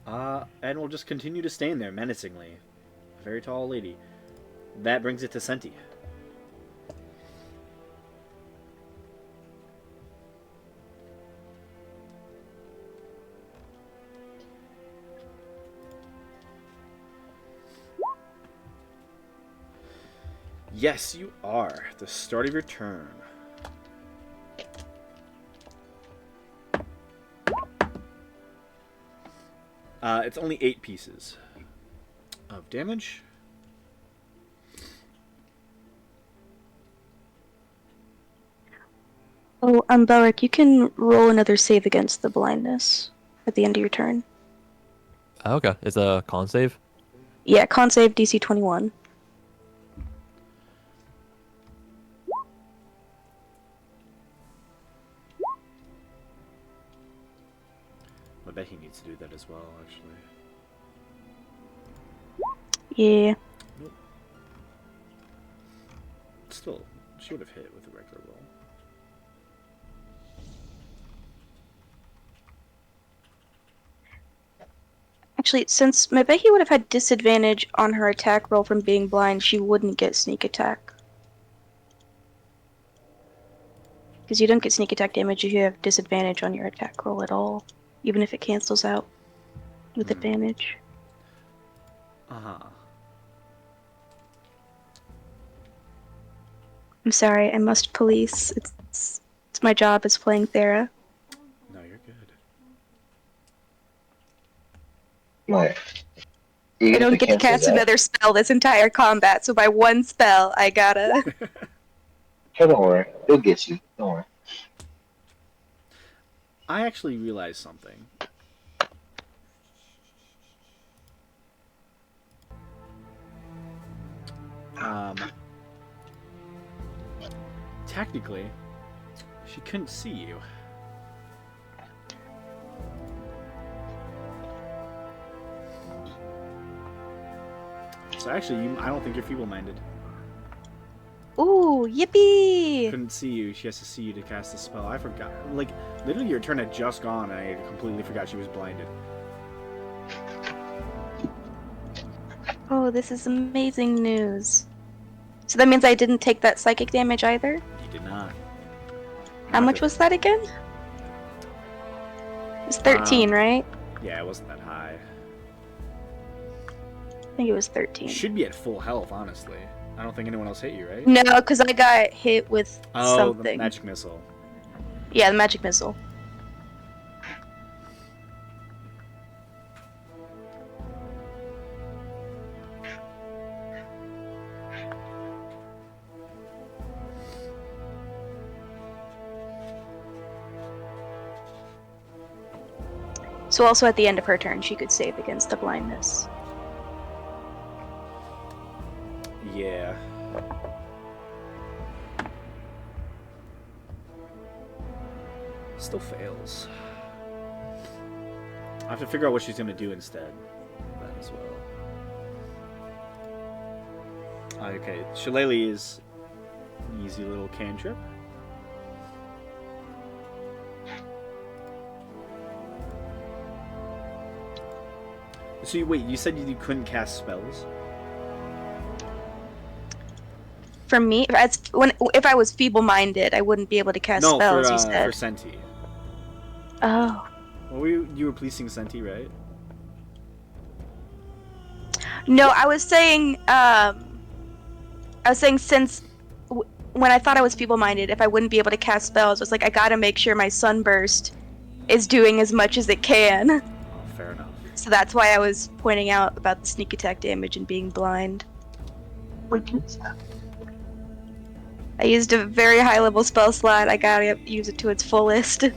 that. And we'll just continue to stand there menacingly. A very tall lady. That brings it to Senti. Yes, you are. The start of your turn. It's only 8 pieces of damage. Oh, Boric, you can roll another save against the blindness at the end of your turn. Okay, it's a con save. Yeah, con save DC 21. I bet he needs to do that as well, actually. Yeah. Nope. Still, she would have hit with a regular roll. Actually, since Mebehi would have had disadvantage on her attack roll from being blind, she wouldn't get sneak attack. Because you don't get sneak attack damage if you have disadvantage on your attack roll at all, even if it cancels out with advantage. Uh-huh. I'm sorry, I must police. It's my job as playing Thera. No, you're good. What? You I get don't to get to cancel cast that. another spell this entire combat, so by one spell, I gotta... Hey, don't worry. It'll get you. Don't worry. I actually realized something. Technically, she couldn't see you. So actually, I don't think you're feeble-minded. Ooh, yippee! Couldn't see you. She has to see you to cast the spell. I forgot. Like, literally, your turn had just gone, and I completely forgot she was blinded. Oh, this is amazing news. So that means I didn't take that psychic damage either? You did not. How Not much that- was that again? It was 13, right? Yeah, it wasn't that high. I think it was 13. You should be at full health, honestly. I don't think anyone else hit you, right? No, because I got hit with Oh, something. the magic missile. Yeah, the magic missile. So also at the end of her turn, she could save against the blindness. Yeah. Still fails. I have to figure out what she's going to do instead of that as well. Okay, Shillelagh is an easy little cantrip. So wait, you said you couldn't cast spells? For me, if I was feeble-minded, I wouldn't be able to cast spells, you said. for Senti. Oh. Well, you were policing Senti, right? No, I was saying since when I thought I was feeble-minded, if I wouldn't be able to cast spells, I was like, I gotta make sure my sunburst is doing as much as it can. Oh, fair enough. So that's why I was pointing out about the sneak attack damage and being blind. I used a very high-level spell slot. I gotta use it to its fullest. I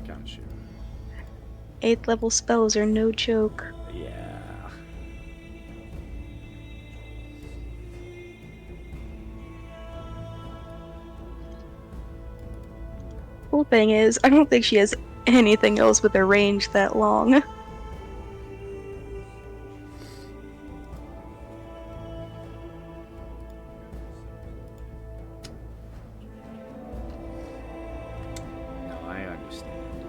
got you. 8th level spells are no joke. Yeah. Cool thing is, I don't think she has anything else with a range that long. No, I understand.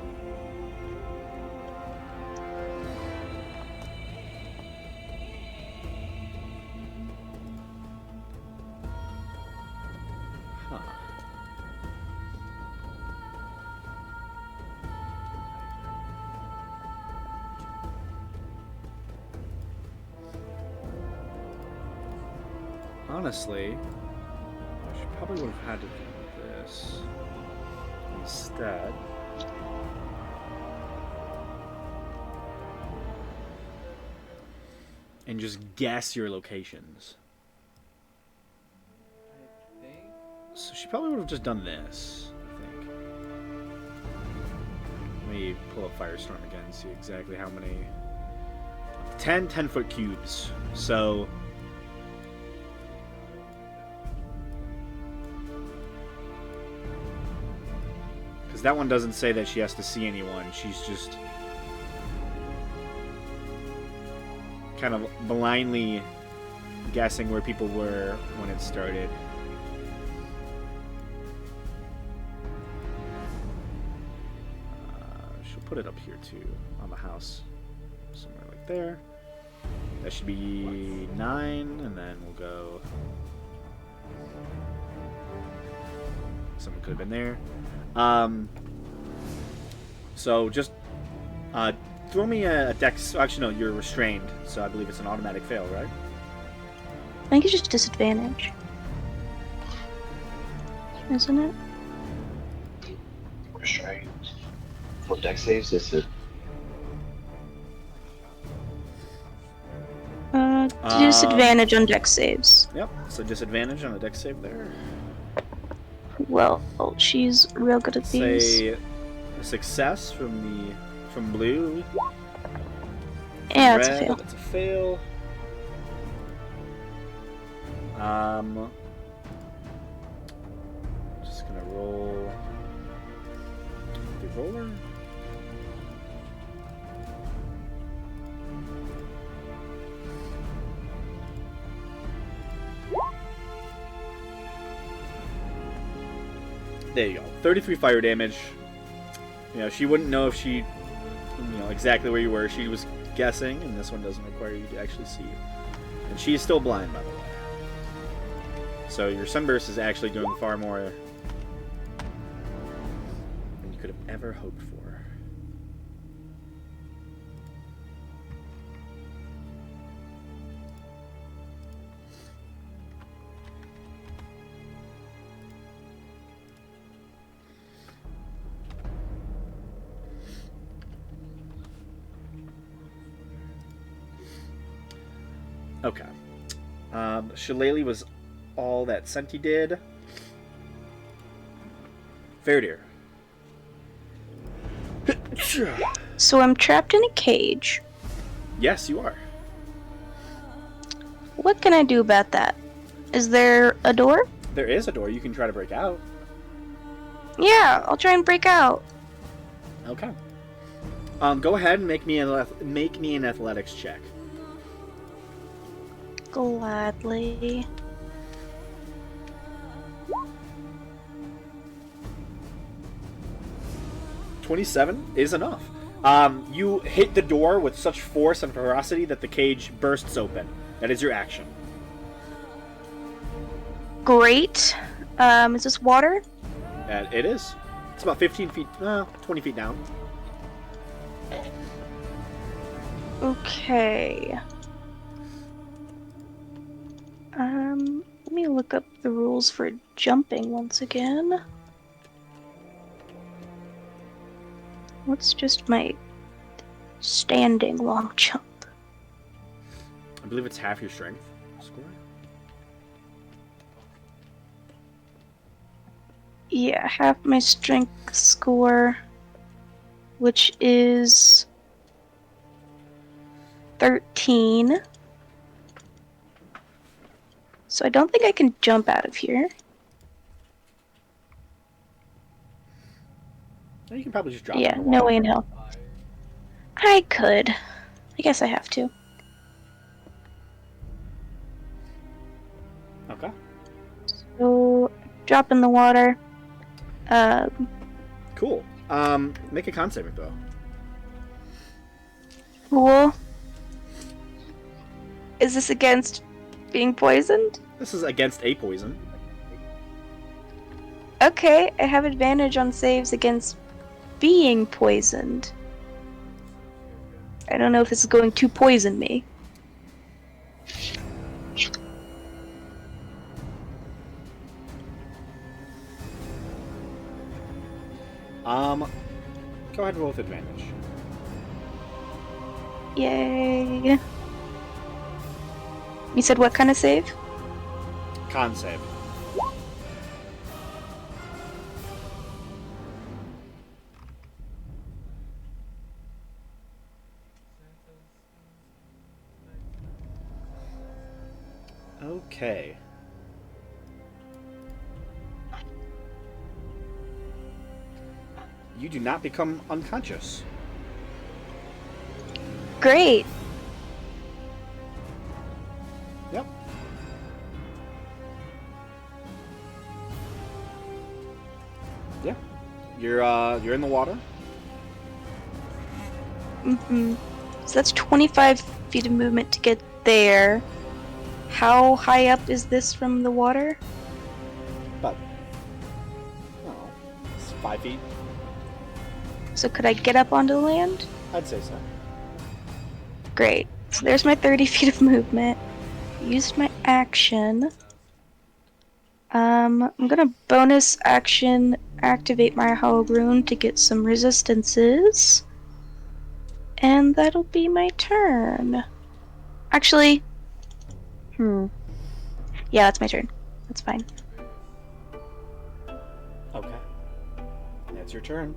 Huh. Honestly, I should probably would have had to do this instead. And just guess your locations. I think So she probably would have just done this, I think. Let me pull up Firestorm again and see exactly how many. 10 10-foot cubes. So. Because that one doesn't say that she has to see anyone. She's just kind of blindly guessing where people were when it started. She'll put it up here too, on the house. Somewhere like there. That should be 9, and then we'll go. Someone could have been there. So just throw me a dex. Actually, no, you're restrained, so I believe it's an automatic fail, right? I think it's just disadvantage. Isn't it? Restrained. For dex saves, it's a Disadvantage on dex saves. Yep. So disadvantage on a dex save there. Well, she's real good at these. Say a success from blue. Yeah, it's a Red, fail. that's a fail. Just gonna roll the roller. There you go. 33 fire damage. You know, she wouldn't know if she, exactly where you were. She was guessing, and this one doesn't require you to actually see. And she is still blind, by the way. So your sunburst is actually doing far more than you could have ever hoped for. Okay. Shillelagh was all that Senti did. Fair So I'm trapped in a cage. Yes, you are. What can I do about that? Is there a door? There is a door you can try to break out. Yeah, I'll try and break out. Okay. Go ahead and make me an athletics check. Gladly. $27 is enough. You hit the door with such force and ferocity that the cage bursts open. That is your action. Great. Is this water? It is. It's about 15 feet, 20 feet down. Okay. Let me look up the rules for jumping once again. What's just my standing long jump? I believe it's half your strength score. Yeah, half my strength score, which is 13. So I don't think I can jump out of here. You can probably just drop Yeah, in the no water. way in hell. I could. I guess I have to. Okay. So, drop in the water. Cool. Make a con saving throw. Cool. Is this against being poisoned? This is against a poison. Okay, I have advantage on saves against being poisoned. I don't know if this is going to poison me. Go ahead and roll with advantage. Yay. You said what kind of save? Con save. Okay. You do not become unconscious. Great. Yep. Yeah. You're in the water. Mm-hmm. So that's 25 feet of movement to get there. How high up is this from the water? About, I don't know, it's 5 feet. So could I get up onto the land? I'd say so. Great. So there's my 30 feet of movement. Used my action. I'm gonna bonus action activate my Hollow Rune to get some resistances. And that'll be my turn. Actually, yeah, that's my turn. That's fine. Okay. That's your turn.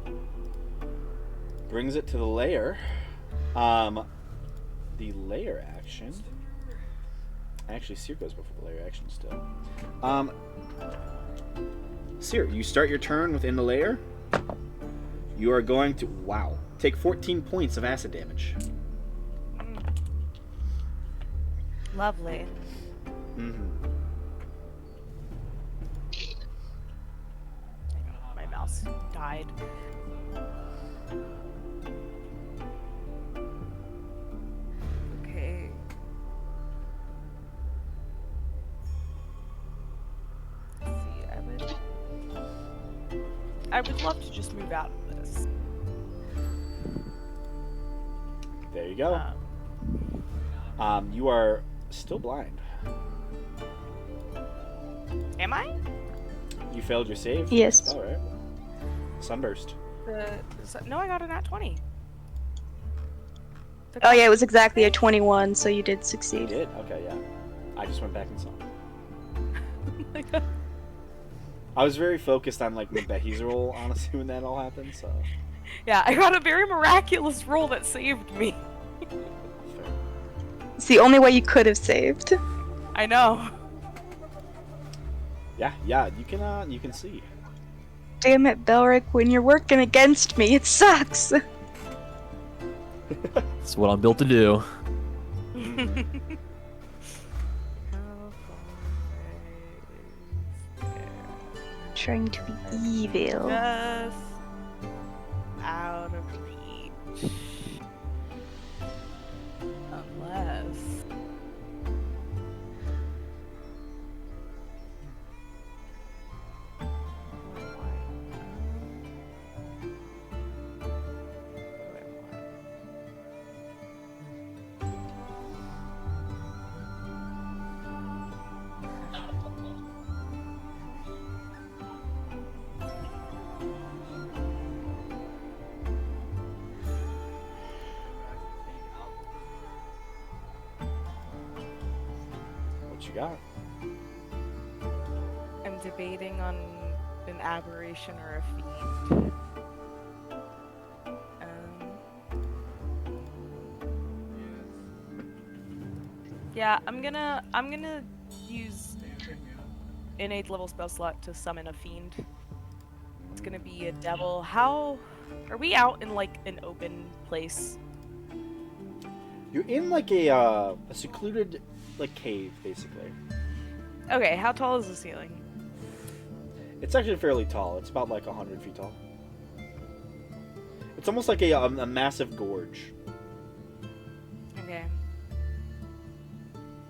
Brings it to the lair. The lair action. Actually, Seer goes before the lair action still. Seer, you start your turn within the lair. You are going to, wow, take 14 points of acid damage. Lovely. Mm-hmm. My mouse died. Okay. Let's see, I would love to just move out of this. There you go. You are still blind. Am I? You failed your save? Yes. All right. Sunburst. No, I got a nat 20. Oh yeah, it was exactly a 21, so you did You succeed. did? Okay, yeah. I just went back and saw. I was very focused on like Behi's roll, honestly, when that all happened. So. Yeah, I got a very miraculous roll that saved me. Fair. It's the only way you could have saved. I know. Yeah, you can see. Damn it, Belric, when you're working against me, it sucks. That's what I'm built to do. Trying to be evil. Just out of reach. Unless. What you got? I'm debating on an aberration or a fiend. Yeah, I'm gonna use an 8th level spell slot to summon a fiend. It's gonna be a devil. How are we out in like an open place? You're in like a secluded like cave, basically. Okay, how tall is the ceiling? It's actually fairly tall. It's about like 100 feet tall. It's almost like a massive gorge. Okay.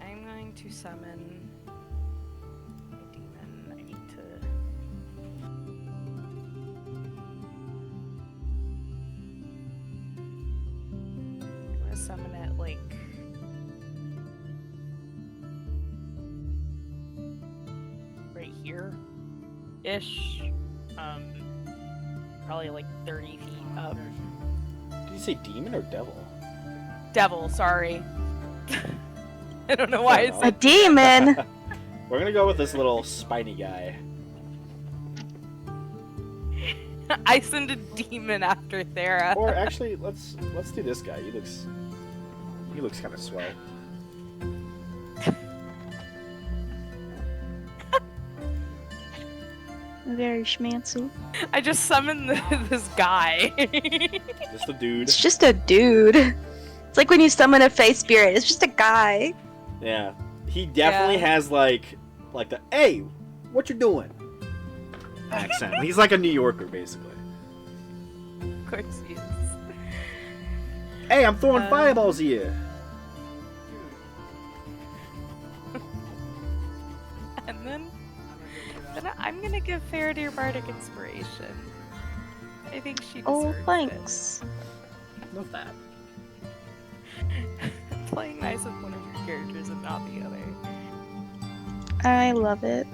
I'm going to summon a demon. I need to. I'm gonna summon it like. Right here ish. Probably like 30 feet up. Did you say demon or devil? Devil, sorry. I don't know why I A said demon! We're gonna go with this little spiny guy. I send a demon after Thera. Or actually, let's do this guy. He looks kind of swell. Very schmancy. I just summoned this guy. Just a dude. It's just a dude. It's like when you summon a face spirit. It's just a guy. Yeah. He definitely Yeah. has like the hey, what you doing? Accent. He's like a New Yorker basically. Of course he is. Hey, I'm throwing fireballs here. And then I'm gonna give Faraday Bardic Inspiration. I think she deserves Oh, it. thanks. Love that. Playing nice with one of your characters and not the other. I love it.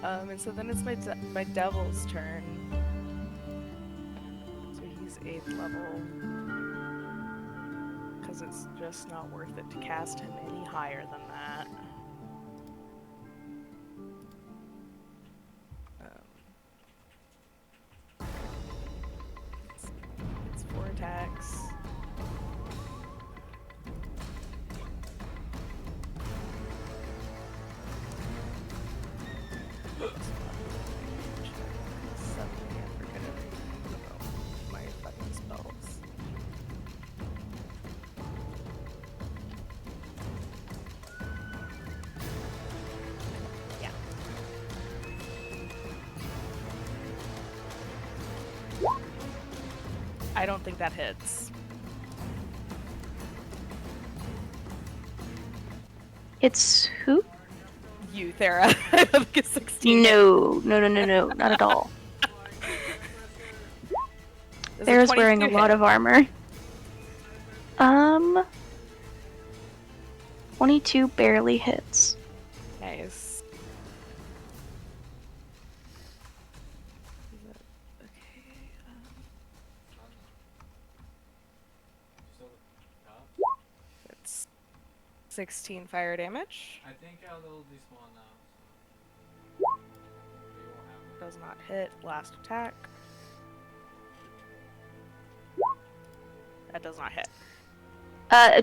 And so then it's my devil's turn. So he's 8th level. Because it's just not worth it to cast him any higher than that. It's 4 attacks. Suddenly I forget everything about my fucking spells. Yeah. I don't think that hits. It's who? You, Thera. I don't think it's 16. No, not at all. Is it There's wearing a 22 lot hit? of armor. 22 barely hits. Nice. Is that okay? It's 16 fire damage. I think I'll despawn now. So. You won't have it. Does not hit. Last attack. That does not hit.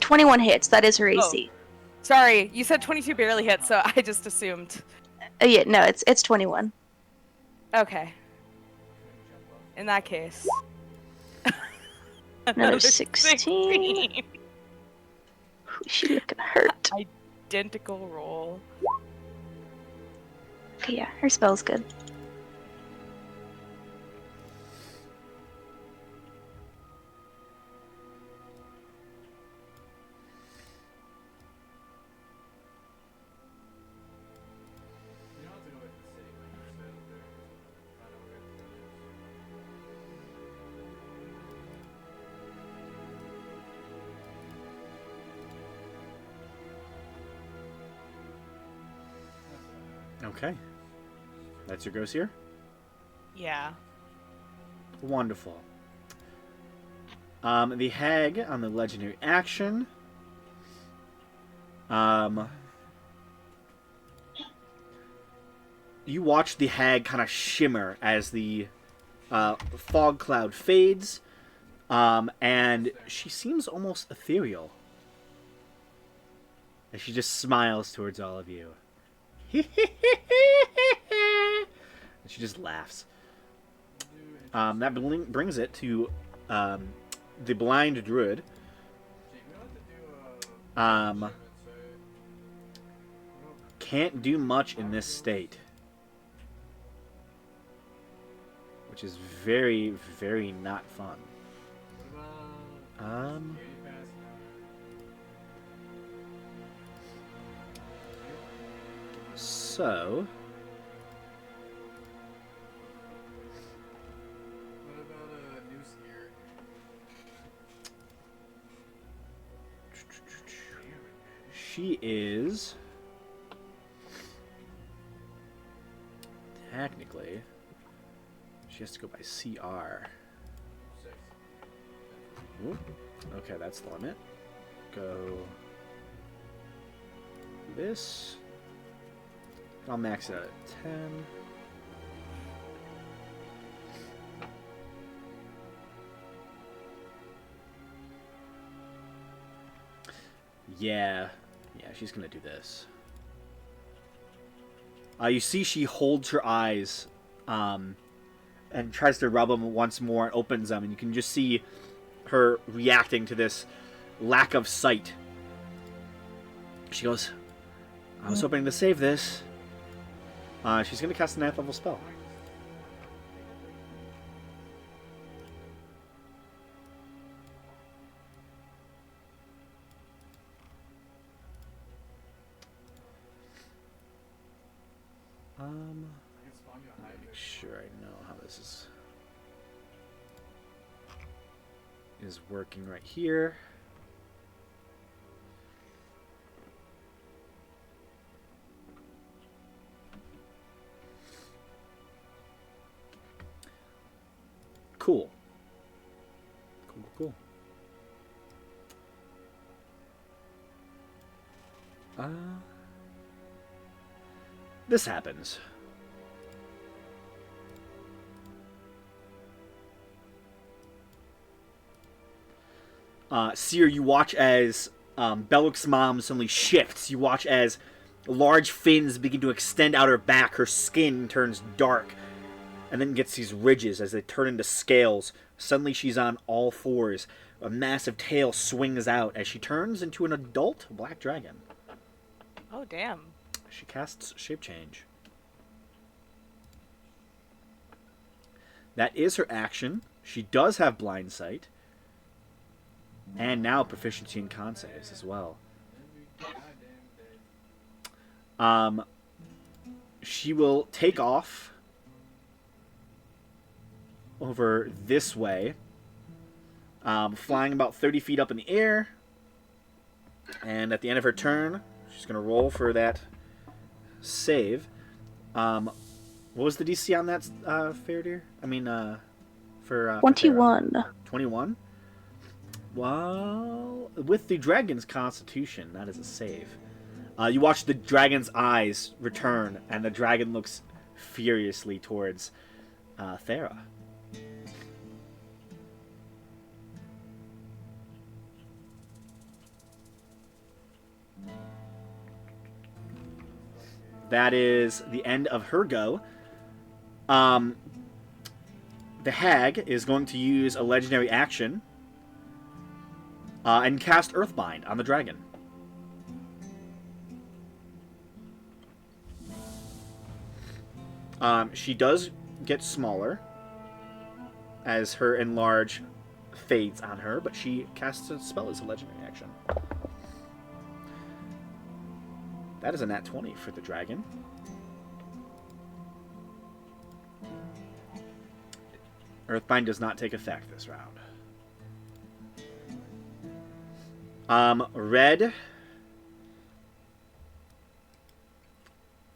21 hits. That is her AC. Sorry, you said 22 barely hit, so I just assumed. Yeah, no, it's 21. Okay. In that case. Another 16. Ooh, she looking hurt. Identical roll. Okay, yeah, her spell's good. You don't have to go back to the city, like you stay up there. Find out where everything is. Okay. That's your ghost here? Yeah. Wonderful. The hag on the legendary action. You watch the hag kind of shimmer as the fog cloud fades, and she seems almost ethereal. And she just smiles towards all of you. And she just laughs. That brings it to the blind druid. Jake, we don't have to do achievements, right? Can't do much in this state, which is very, very not fun. What about security pass now? So, What about a new skier? she is technically she has to go by CR. 6. Ooh, okay, that's the limit. Go this. I'll max it out at 10. Yeah, she's gonna do this. You see she holds her eyes and tries to rub them once more and opens them, and you can just see her reacting to this lack of sight. She goes, I was hoping to save this. She's going to cast a 9th level spell. Make sure I know how this is working right here. Cool. Cool. This happens. Seer, you watch as Belloq's mom suddenly shifts. You watch as large fins begin to extend out her back. Her skin turns dark and then gets these ridges as they turn into scales. Suddenly she's on all fours. A massive tail swings out as she turns into an adult black dragon. Oh, damn. She casts Shape Change. That is her action. She does have Blind Sight. And now proficiency in con saves as well. She will take off over this way, flying about 30 feet up in the air. And at the end of her turn, she's going to roll for that save. What was the DC on that, Fairdeer? I mean, for 21. 21? Well, with the dragon's constitution, that is a save. You watch the dragon's eyes return, and the dragon looks furiously towards Thera. That is the end of her go. The hag is going to use a legendary action and cast Earthbind on the dragon. She does get smaller as her enlarge fades on her, but she casts a spell as a legendary action. That is a nat 20 for the dragon. Earthbind does not take effect this round. Red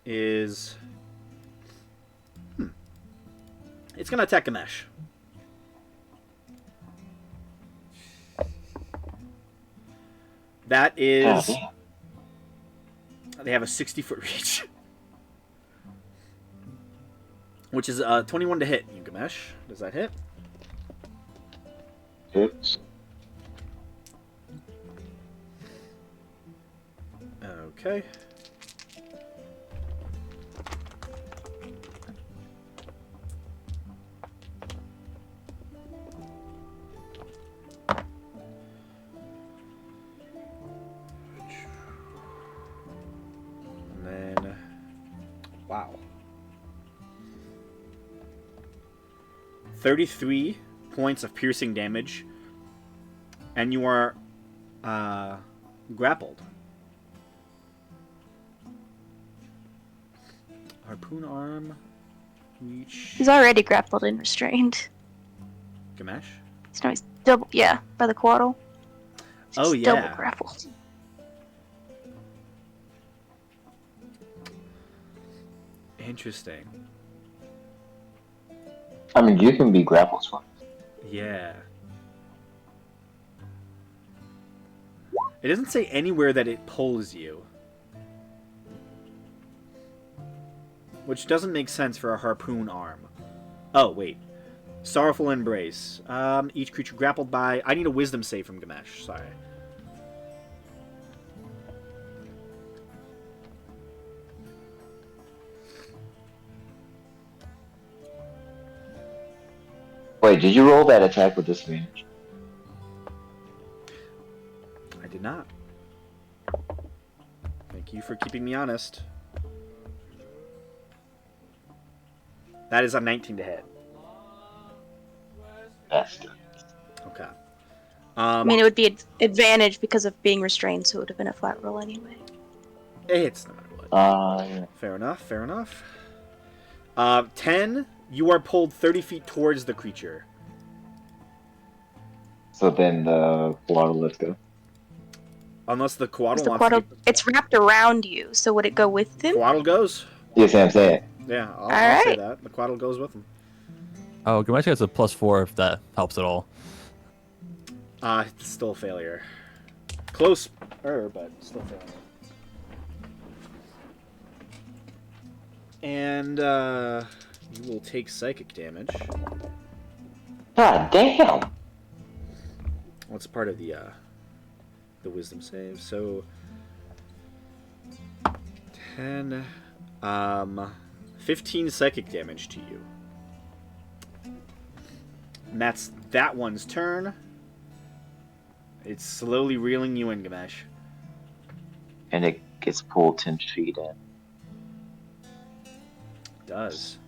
is... It's going to attack Gamesh. That is... They have a 60-foot reach. Which is 21 to hit. You, Gamesh. Does that hit? Hits. Okay. And then... Wow. 33 points of piercing damage. And you are grappled. Harpoon arm, reach. He's already grappled and restrained. Gamesh? So now he's double, yeah, by the quaddle. Oh, He's yeah. double grappled. Interesting. I mean, you can be grappled for. Yeah. It doesn't say anywhere that it pulls you. Which doesn't make sense for a harpoon arm. Oh, wait. Sorrowful Embrace. Each creature grappled by... I need a wisdom save from Gamesh. Sorry. Wait, did you roll that attack with disadvantage? I did not. Thank you for keeping me honest. That is a 19 to hit. That's good. Okay. I mean, it would be advantage because of being restrained, so it would have been a flat roll anyway. It hits no matter what. Yeah. Fair enough, fair enough. 10, you are pulled 30 feet towards the creature. So then the water lets go. Unless the Quaddle The wants to quaddle, it's wrapped around you, so would it go with him? Quaddle goes. Yes, I'm saying. Yeah, I'll say Alright. that. The Quaddle goes with him. Oh, Gamash gets a +4 if that helps at all. It's still a failure. Close, but still failure. And, you will take psychic damage. God damn! Well, it's part of the wisdom save, so 10, 15 psychic damage to you. And that's that one's turn. It's slowly reeling you in, Gamesh. And it gets pulled 10 feet in. It does.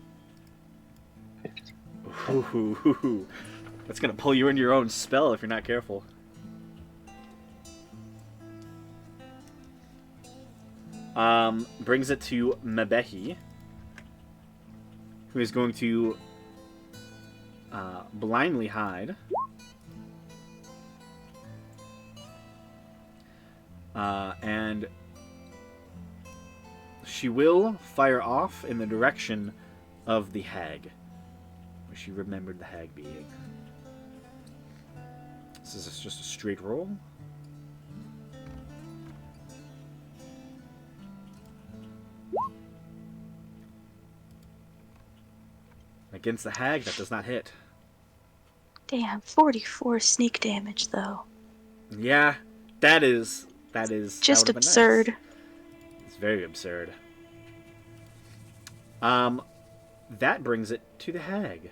Ooh, that's gonna pull you into your own spell if you're not careful. Brings it to Mebehi, who is going to blindly hide. And she will fire off in the direction of the hag, where she remembered the hag being. This is just a straight roll. Against the hag, that does not hit. Damn, 44 sneak damage, though. Yeah, that is Just that would've been absurd. nice. It's very absurd. That brings it to the hag.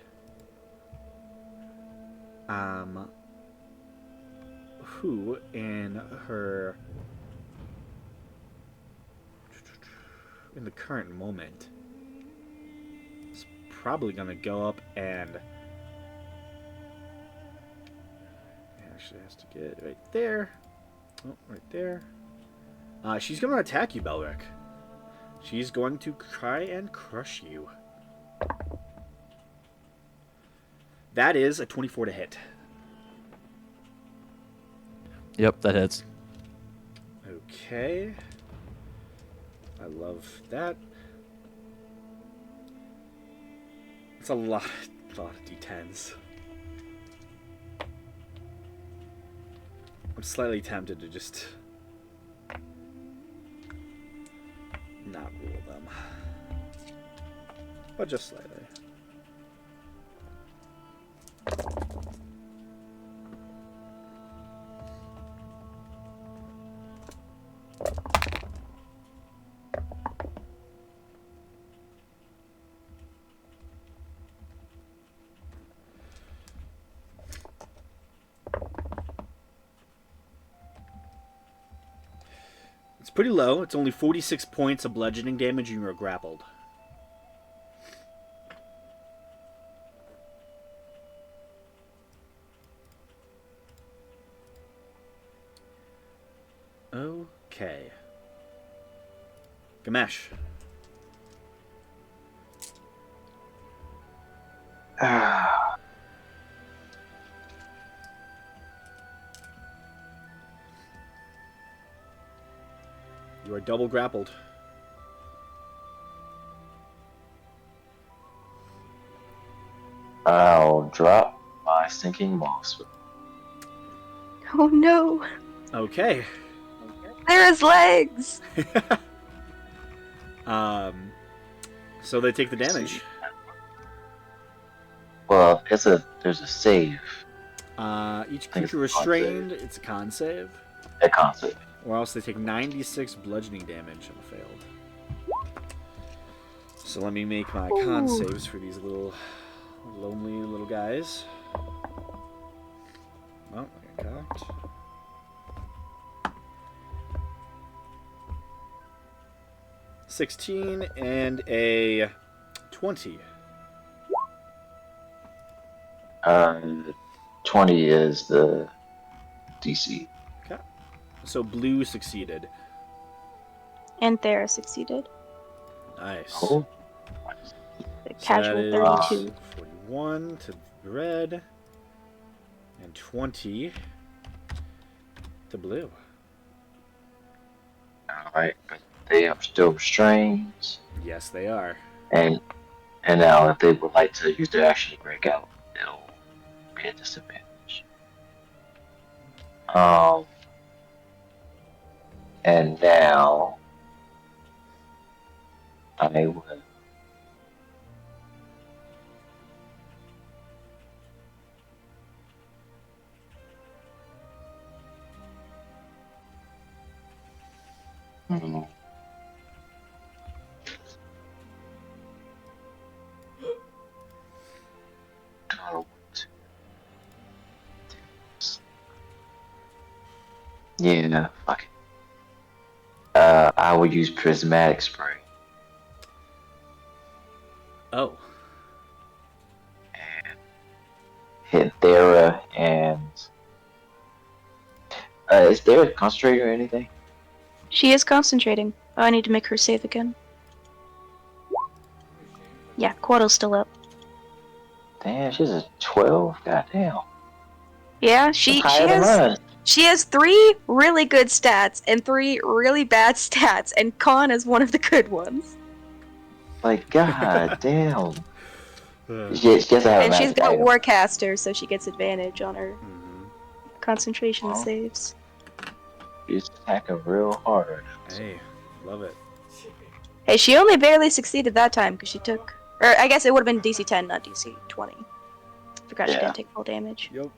Who in the current moment is probably gonna go up and actually has to get right there. Oh, right there. She's gonna attack you, Belric. She's going to try and crush you. That is a 24 to hit. Yep, that hits. Okay. I love that. It's a lot of D10s. I'm slightly tempted to just not rule them. But just slightly. It's pretty low. It's only 46 points of bludgeoning damage and you're grappled. Okay. Gamesh. You are double grappled. I'll drop my stinking moss. Oh no, Okay. there is legs! So they take the damage. Well, there's a save. Each creature restrained, it's a con save. A concept. Or else they take 96 bludgeoning damage on a failed. So let me make my con Ooh. saves for these little lonely little guys. Got 16 and a 20. 20 is the DC. Okay. So blue succeeded. And Thera succeeded. Nice. Oh, The So casual that is 32. 41 to red and 20 to blue. alright. They are still restrained. Yes, they are. And now if they would like to use their action to break out, it'll be a disadvantage. And now I will. Hmm. Oh, yeah, fuck it. I will use prismatic spray Oh. and hit Thera and is Thera concentrating or anything? She is concentrating. Oh, I need to make her save again. Yeah, Quaddle's still up. Damn, she's a 12. Goddamn, Yeah, that's she higher than has mine. 3 really good stats and 3 really bad stats, and Con is one of the good ones. Like, god damn. Uh, She has to have a And she's magic got item. Warcaster, so she gets advantage on her mhm. concentration Oh. saves. She's attacking real hard. Hey, love it. Hey, she only barely succeeded that time because she took. Or I guess it would have been DC 10, not DC 20. Forgot she Yeah. didn't take full damage. Yep.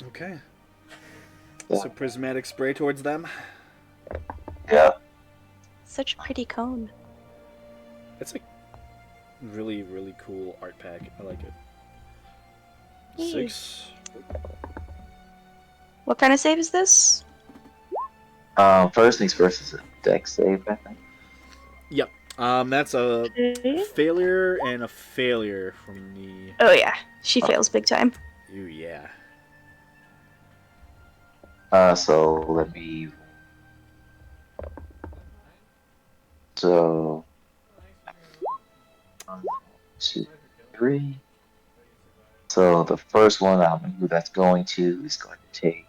Okay. Yeah. So prismatic spray towards them. Yeah. Such a pretty cone. It's a really, really cool art pack. I like it. Yay. 6. What kind of save is this? First things first is a deck save, I think. Yep. That's a failure and a failure from the. Oh yeah, she fails big time. Ooh, yeah. So let me. So 1, 2, 3. So the first one who that's going to is going to take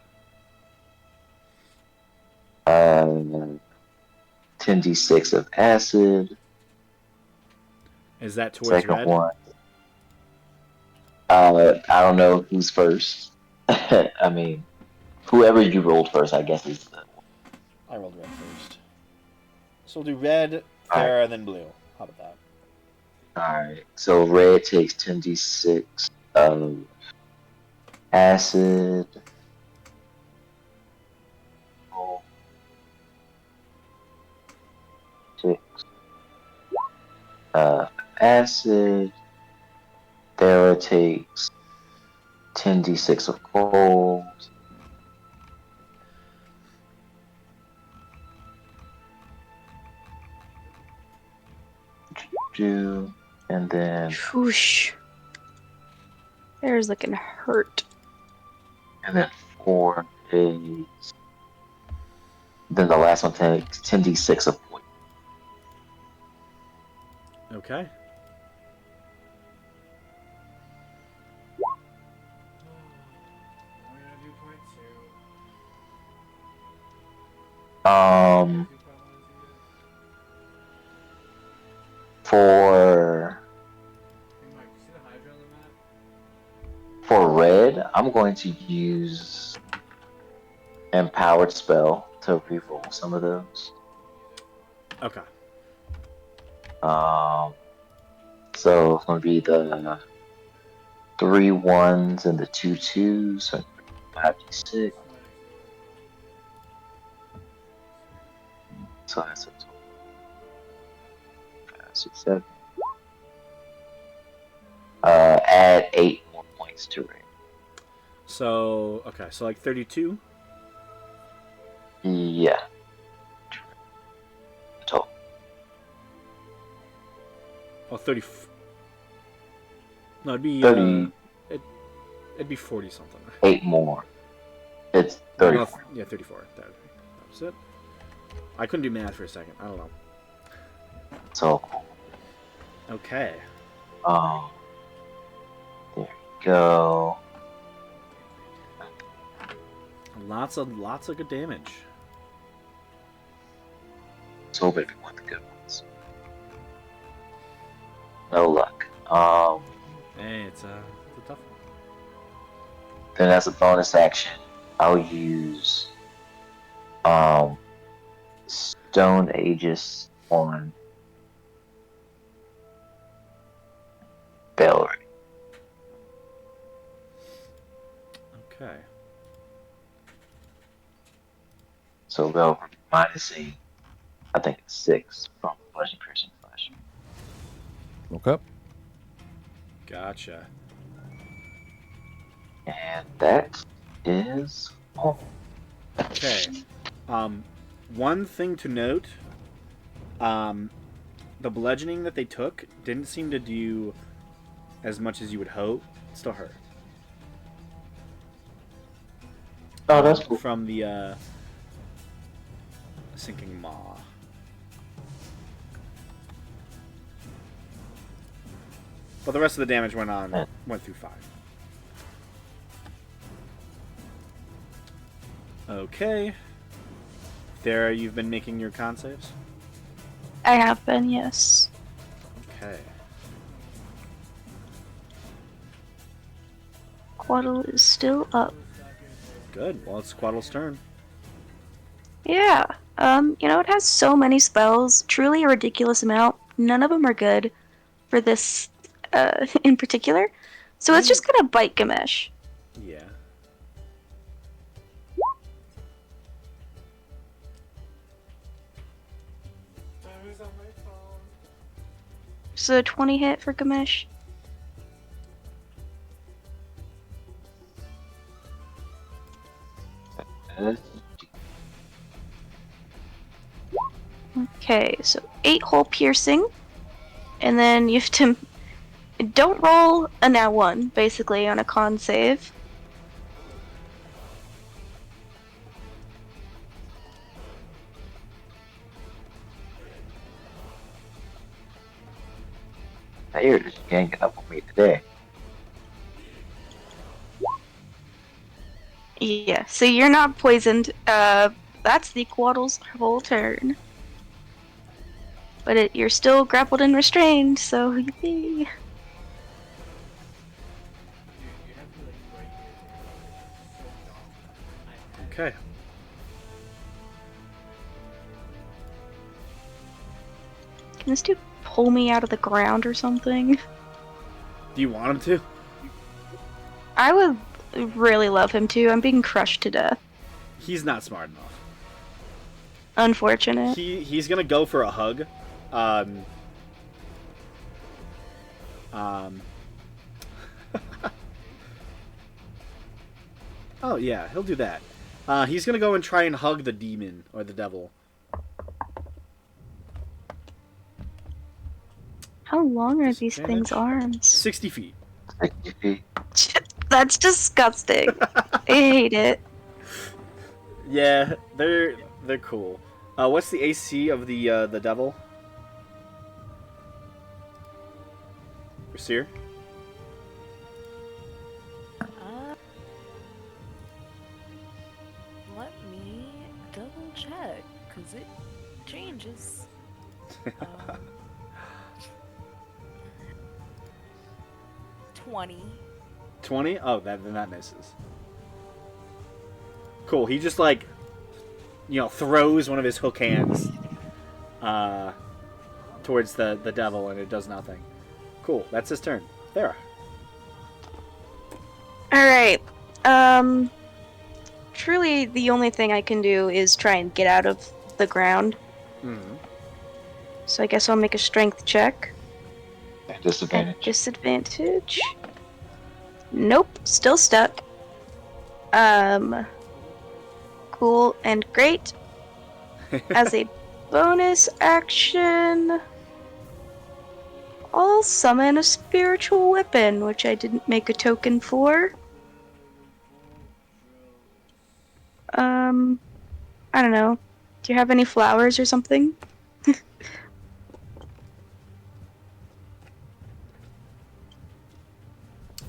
10d6 of acid. Is that towards Second red? one, I don't know who's first. I mean, whoever you rolled first, I guess is the. I rolled red first. So we'll do red, Alright. Thera, then blue. How about that? Alright, so red takes 10d6 of acid. Roll 6 acid. Thera takes 10d6 of cold. And then Whoosh. There's looking hurt. 4 is. Then the last one takes 10d6 of poison. Okay. I'm gonna do point 2. Um, for Mike, you see the Hydra on the map? for red, I'm going to use empowered spell to reroll some of those. Okay. So it's going to be the 3 1s and the 2 2s, so 5d6. So that's a total. 5, 6, 7. Add 8 more points to red. So, okay, so like 32? Yeah. Total. Oh, 30. No, it'd be, 38 it'd be 40 something. more. It's Oh, no, 34. yeah, 34. That was it. I couldn't do math for a second. I don't know. So cool. Okay. There you go. Lots of good damage. So bad we want the good ones. No luck. Hey, it's a tough one. Then as a bonus action, I'll use Stone Aegis on Bellry. Okay. So go from minusing, I think it's 6 from bludgeoning piercing slash. Okay. Gotcha. And that is all. Okay. One thing to note, the bludgeoning that they took didn't seem to do as much as you would hope. It still hurt. Oh, that's cool. From the sinking maw. But the rest of the damage went through 5. Okay. There, you've been making your con saves? I have been, yes. Okay. Quaddle is still up. Good. Well, it's Squaddle's turn. Yeah. It has so many spells, truly a ridiculous amount. None of them are good for this, in particular. So it's just gonna bite Gamesh. Yeah. So 20 hit for Gamesh. Okay, so 8 hole piercing. And then you have to... Don't roll a nat 1, basically, on a con save. Now you're just ganging up on me today. Yeah, so you're not poisoned. That's the Quaddle's whole turn. But you're still grappled and restrained, so... Dude, you have to be like right here. So dumb. Okay. Can this dude pull me out of the ground or something? Do you want him to? I would really love him to. I'm being crushed to death. He's not smart enough. Unfortunate. He's gonna go for a hug. Oh yeah, he'll do that. He's gonna go and try and hug the demon or the devil. How long are these things' arms? 60 feet. 60 feet. That's disgusting. I hate it. Yeah, they're cool. What's the AC of the devil? Seer? Let me double check, because it changes. 20. 20? Oh, then that misses. Cool. He just like, throws one of his hook hands towards the devil, and it does nothing. Cool. That's his turn. There. Alright. Truly, the only thing I can do is try and get out of the ground. Mm-hmm. So I guess I'll make a strength check. Disadvantage. Disadvantage. Nope, still stuck. Cool and great. As a bonus action, I'll summon a spiritual weapon, which I didn't make a token for. I don't know. Do you have any flowers or something? Do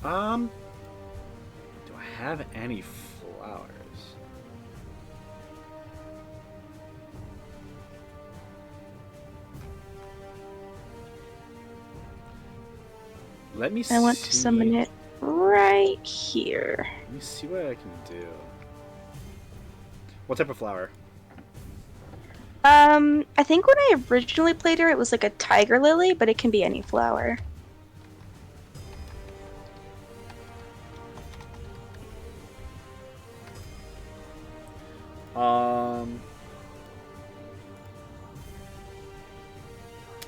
I have any flowers? Let me see. I want to summon it right here. Let me see what I can do. What type of flower? I think when I originally played her, it was like a tiger lily, but it can be any flower.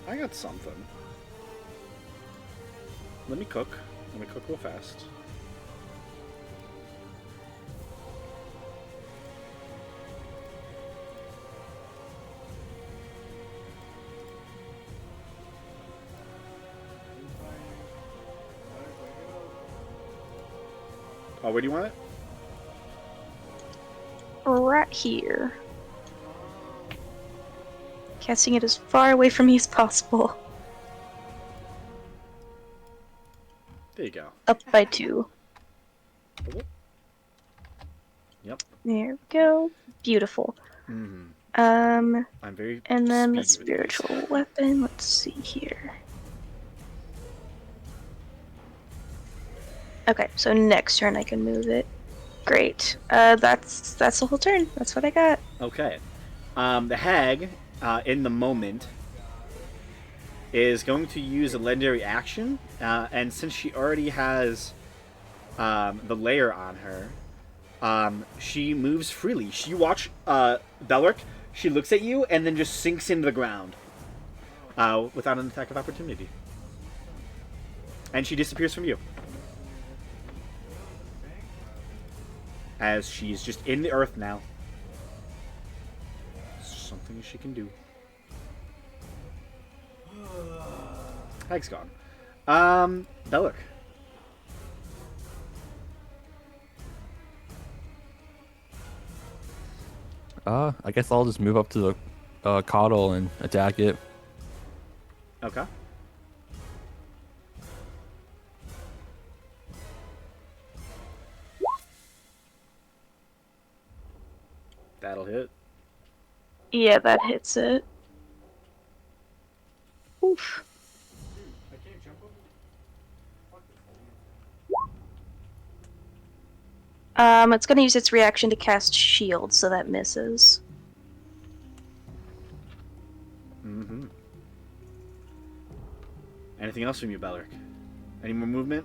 I got something. Let me cook. Let me cook real fast. Oh, where do you want it? Right here. Casting it as far away from me as possible. There you go. Up by 2. Yep. There we go. Beautiful. Mm-hmm. Um, I'm very and then the speedy with these. spiritual weapon. Let's see here. Okay, so next turn I can move it. Great. That's the whole turn. That's what I got. Okay. The hag, in the moment, is going to use a legendary action, and since she already has the layer on her, she moves freely. You watch Belric. She looks at you and then just sinks into the ground without an attack of opportunity, and she disappears from you as she's just in the earth now. Something she can do. Hag's gone. Belric. I guess I'll just move up to the coddle and attack it. Okay. That'll hit. Yeah, that hits it. Oof. I can't jump over. Fuck this. It's gonna use its reaction to cast shield, so that misses. Mm-hmm. Anything else from you, Belric? Any more movement?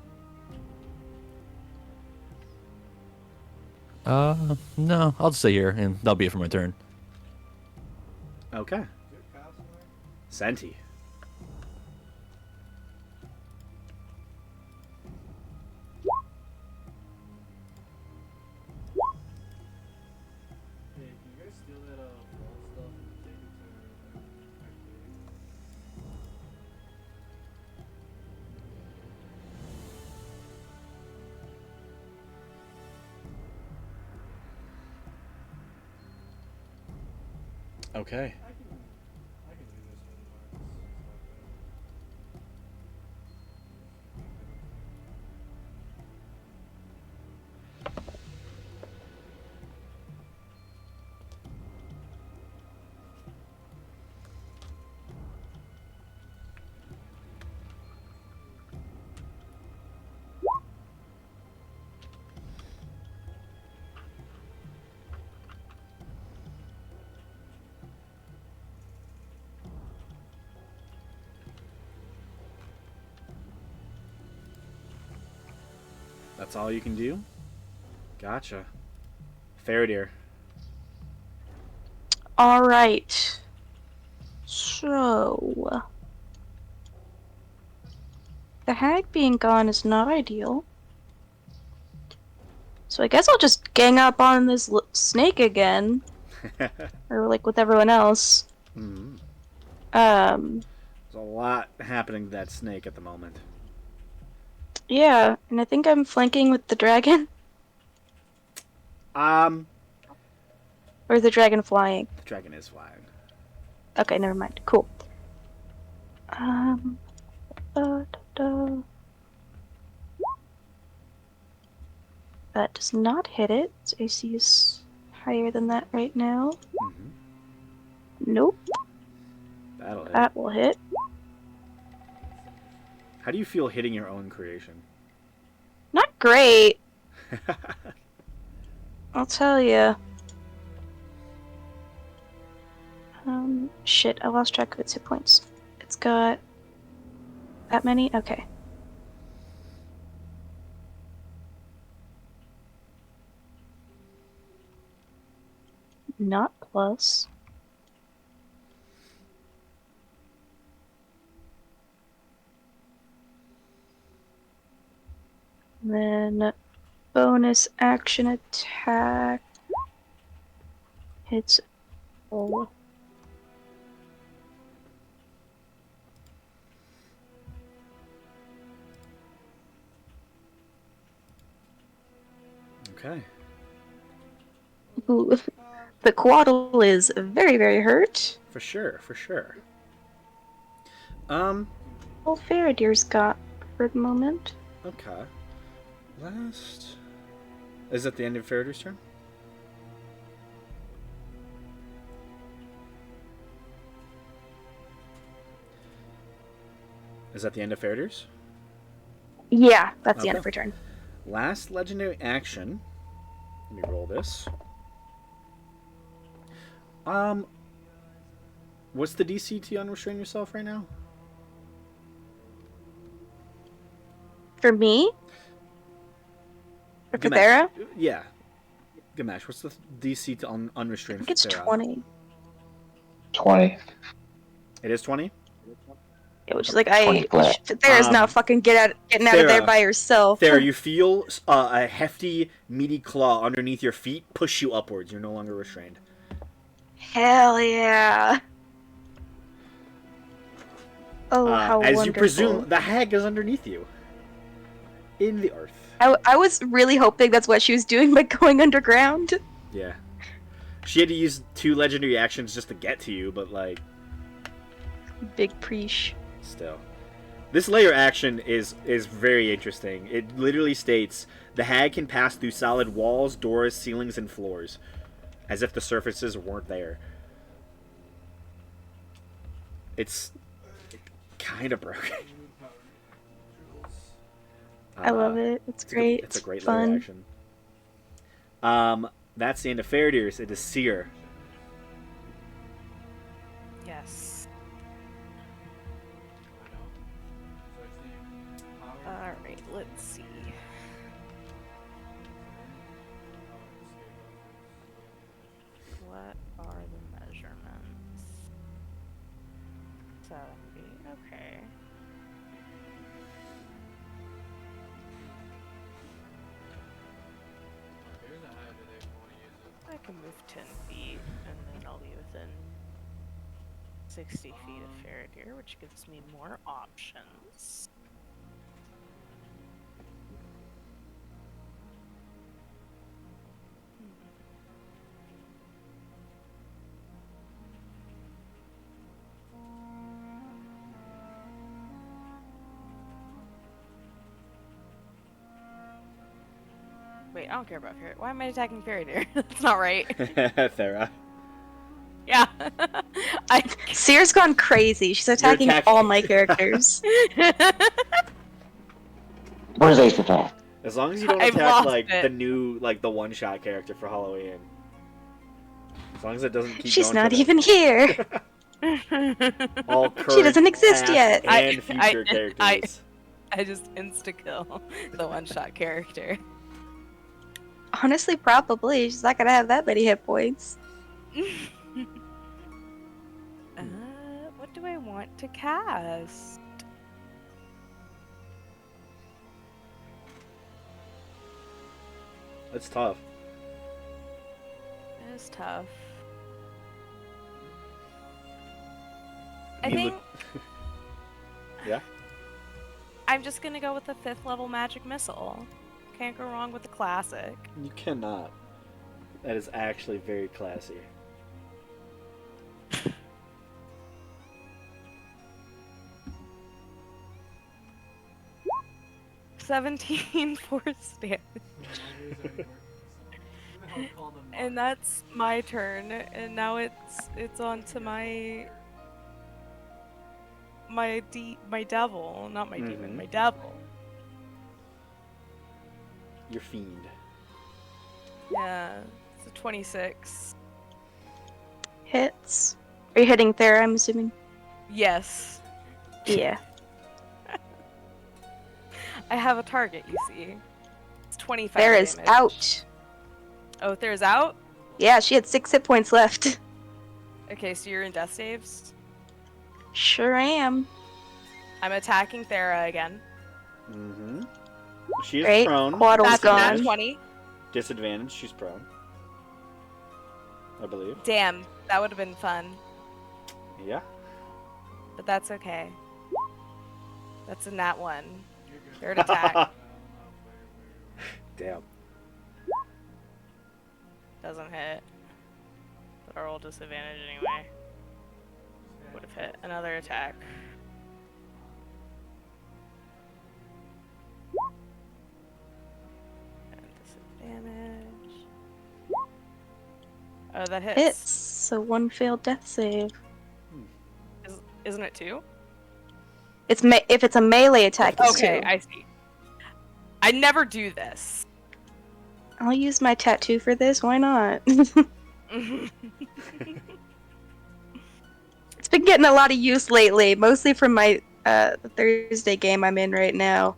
No, I'll just stay here and that'll be it for my turn. Okay. Is there a cow somewhere? Senti. Hey, can you guys steal that wall stuff and take it to activate? Okay. I can do this for the marks. It's not bad. That's all you can do? Gotcha. Faradir. Alright. So... the hag being gone is not ideal. So I guess I'll just gang up on this snake again, or like with everyone else. Mhm. Um, There's a lot happening to that snake at the moment. yeah, and I think I'm flanking with the dragon, Um, or the dragon flying. the dragon is flying. Okay, never mind. Cool. Um, da, da, da. That does not hit it. Its AC is higher than that right now. Mm-hmm. Nope, That'll hit. that will hit. How do you feel hitting your own creation? Not great, I'll tell you. Shit, I lost track of its hit points. It's got that many? Okay. Not plus. Then bonus action attack hits all. Okay. Ooh, the quaddle is very, very hurt. For sure, for sure. All Faradir's got for the moment. Okay. Last. Is that the end of Faradir's turn? Is that the end of Faradir's? Yeah, that's the end Okay. of her turn. Last legendary action. Let me roll this. What's the DC to unrestrain yourself right now? For me? Or for Gamesh. Thera? Yeah. Gamesh, what's the DC to unrestrain I think it's Thera? 20. 20. It is 20? It was just like 20 flat. Thera's now fucking getting out of there Thera. by herself. Thera, you feel a hefty, meaty claw underneath your feet push you upwards. You're no longer restrained. Hell yeah. Oh, how As wonderful. you presume, the hag is underneath you. In the earth. I was really hoping that's what she was doing by going underground. Yeah. She had to use 2 legendary actions just to get to you, but like... Big preach. Still. This layer action is very interesting. It literally states, the hag can pass through solid walls, doors, ceilings, and floors. As if the surfaces weren't there. It's kind of broken. I love it. It's great. It's a great fun. layer action. That's the end of Faradir's. It is Seer. Yes. I know. So it's the power. Alright, let's see. What are the measurements? 70. Okay. Here's a high that they want to use it. I can move 10 feet, and then I'll be within 60 feet of Faradir, which gives me more options. Wait, I don't care about Faradir. Why am I attacking Faradir? That's not right. Thera. Yeah. Seer's gone crazy. She's attacking all my characters. Where's Ace attack? As long as you don't I've attack lost like it. the new, like the one-shot character for Halloween. As long as it doesn't keep She's going not for the- even here. all current, She doesn't exist past, yet. and future characters. I just insta-kill the one-shot character. Honestly, probably. She's not gonna have that many hit points. What do I want to cast? It's tough. It is tough. I I mean, think look- Yeah. I'm just gonna go with the 5th level magic missile. Can't go wrong with the classic. You cannot. That is actually very classy. $17 force damage. And that's my turn, and now it's on to my devil, not my demon, Mhm. my devil. Your fiend. Yeah, it's a 26. Hits. Are you hitting there, I'm assuming? Yes, Yeah. I have a target. You see, it's 25 There is damage. out. Oh, there's out. Yeah, she had 6 hit points left. Okay, so you're in death saves. Sure am. I'm attacking Thera again. Mm-hmm. She is Great. prone. Quaddle's That's a nat gone. 20. Disadvantage. She's prone. I believe. Damn, that would have been fun, Yeah. but that's okay. That's a nat 1. Third attack. Damn. Doesn't hit. But I roll disadvantage anyway. Would have hit. Another attack. And disadvantage. Oh, that hits. Hits. So 1 failed death save. Isn't it 2? It's if it's a melee attack, it's Okay, 2. I see. I never do this. I'll use my tattoo for this. Why not? It's been getting a lot of use lately, mostly from my Thursday game I'm in right now.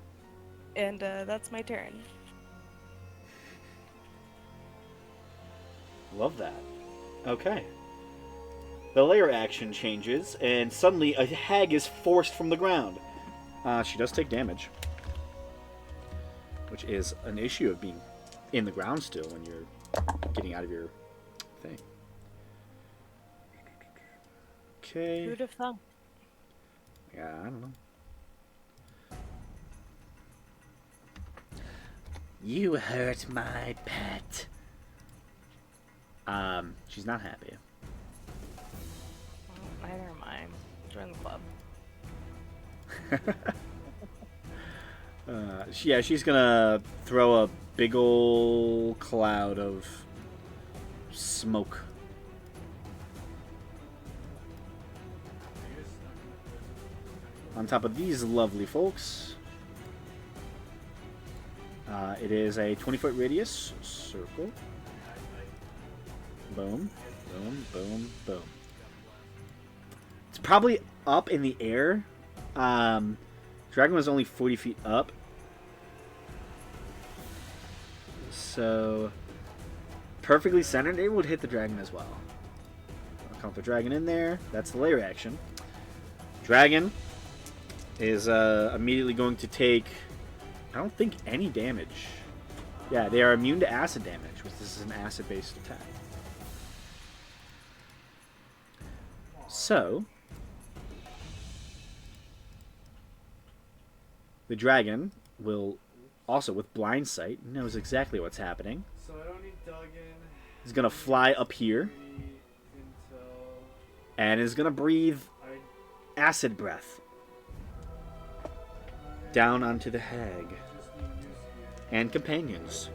And that's my turn. Love that. Okay. The layer action changes, and suddenly a hag is forced from the ground. She does take damage, which is an issue of being in the ground still when you're getting out of your thing. Okay. Who'd have thunk? Yeah, I don't know. You hurt my pet. She's not happy. Well, neither am I. Join the club. Yeah, she's gonna throw a big ol' cloud of smoke. On top of these lovely folks. It is a 20-foot radius circle. Boom, boom, boom, boom. It's probably up in the air. Dragon was only 40 feet up. So, perfectly centered, it would hit the dragon as well. I'll count the dragon in there. That's the layer action. Dragon is immediately going to take, I don't think, any damage. Yeah, they are immune to acid damage, which this is an acid-based attack. So, the dragon will also, with blind sight, knows exactly what's happening. So I don't need Duggan. He's gonna fly up here Until and is gonna breathe I acid breath down onto the hag just need use here. and companions.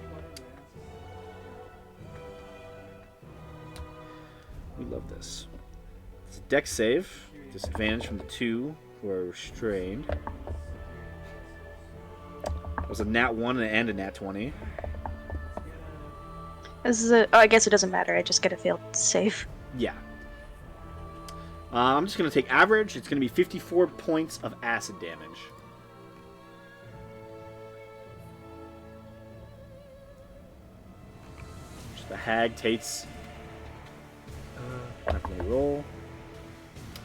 We love this. It's a dex save. Disadvantage from the 2 who are restrained. It was a nat 1 and a nat 20. This is a. Oh, I guess it doesn't matter. I just get a failed save. Yeah. I'm just going to take average. It's going to be 54 points of acid damage. The hag takes... not going to roll.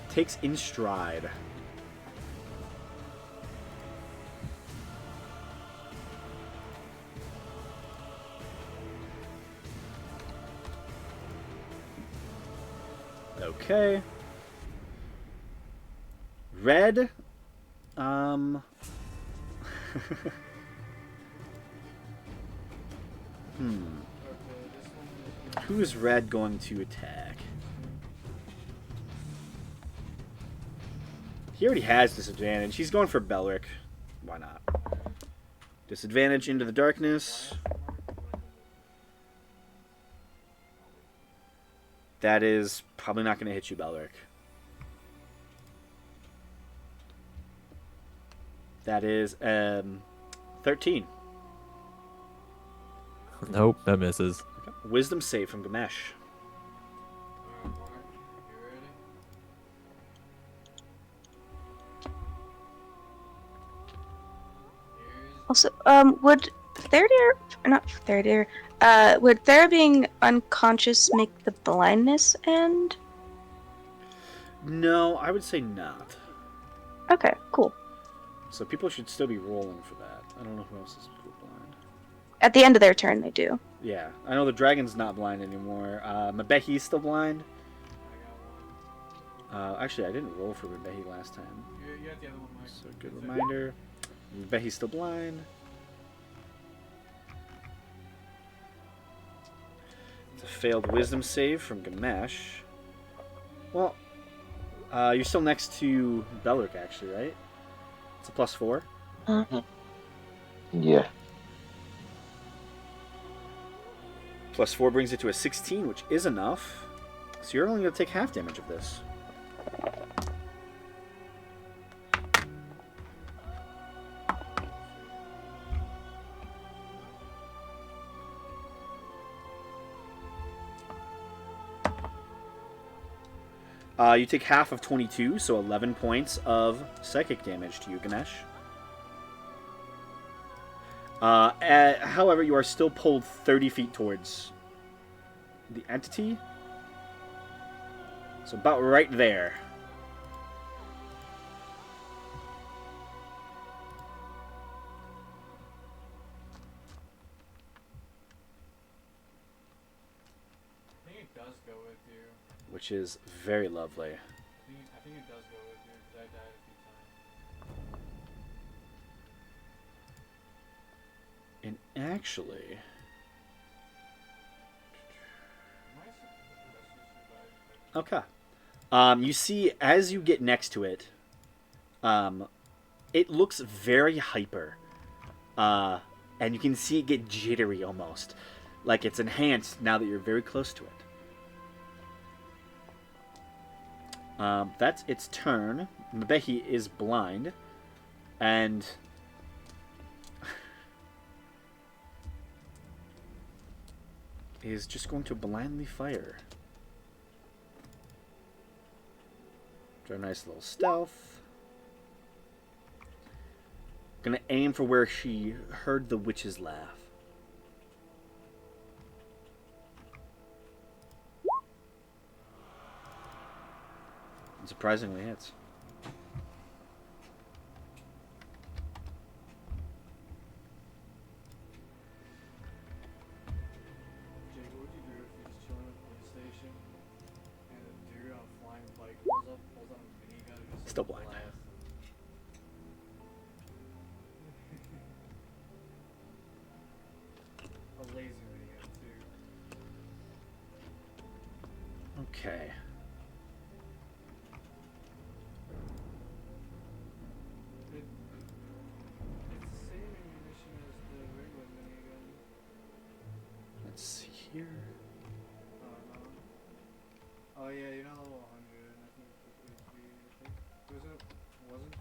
Takes in stride. Okay. Red. Hmm. Who is Red going to attack? He already has disadvantage. He's going for Belric. Why not? Disadvantage into the darkness. That is probably not going to hit you, Belric. That is 13. Nope, that misses. Okay. Wisdom save from Gamesh. Alright, Mark, you ready? Here's Also, would Theridir, not Theridir, would Thera being unconscious make the blindness end? No, I would say not. Okay, cool. So people should still be rolling for that. I don't know who else is blind. At the end of their turn, they do. Yeah, I know the dragon's not blind anymore. Mabehi's still blind. I got one. Actually, I didn't roll for Mabehi last time. You got the other one, Mike. So good reminder. Mabehi's still blind. It's a failed wisdom save from Gamesh. Well, you're still next to Belric, actually, right? It's a +4. Yeah. +4 brings it to a 16, which is enough. So you're only going to take half damage of this. You take half of 22, so 11 points of psychic damage to you, Ganesh. However, you are still pulled 30 feet towards the entity. So about right there. I think it does go with you. Which is very lovely. I think it does go with you because I died a few times. And actually, Am I survived? okay. You see, as you get next to it, it looks very hyper. And you can see it get jittery almost. Like it's enhanced now that you're very close to it. That's its turn. Mabehi is blind. And is just going to blindly fire. Try a nice little stealth. Gonna aim for where she heard the witch's laugh. And surprisingly hits. Jake, what would you do if you're just chilling at the police station and a dude on a flying bike pulls up a minigun and just Still blind. blasts? A laser minigun too. Okay. It's the same ammunition as the regular minigun. Let's see here. Oh no. Oh yeah, you're not level 100. I think it's supposed to be. I think wasn't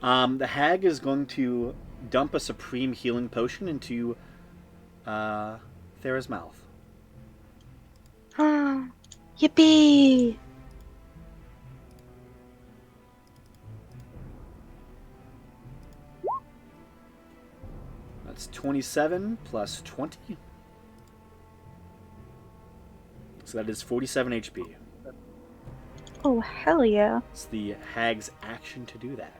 20. The hag is going to dump a supreme healing potion into Thera's mouth. Yippee! That's 27 plus 20. So that is 47 HP. Oh, hell yeah. It's the hag's action to do that.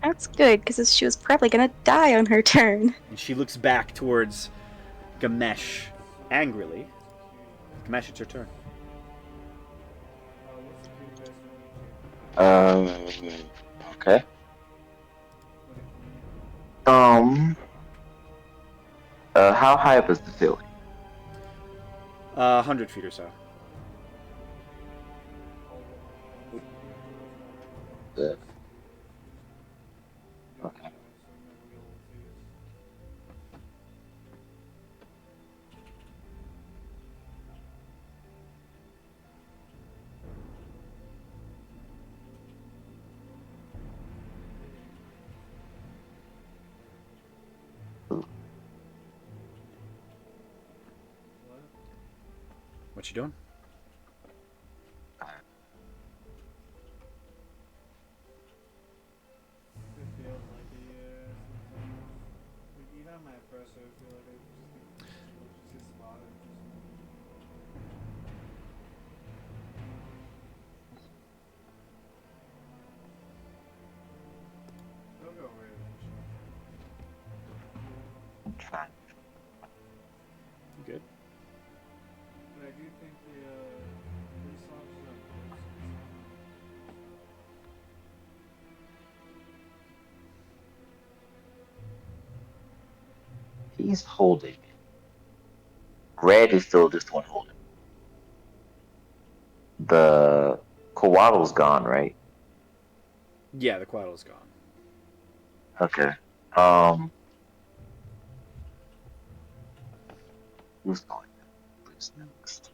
That's good, because she was probably gonna die on her turn. And she looks back towards Gamesh angrily. Gamesh, it's your turn. Okay. How high up is the ceiling? 100 feet or so. Okay. What you doing? Even on my press, I feel like I just get spotted. They'll go away eventually. I'm trying. You good? But I do think the police officers are close. He's holding. Red is still just one holding. The Coattl's gone, right? Yeah, the Quaddle's gone. Okay. Who's going? Who's next?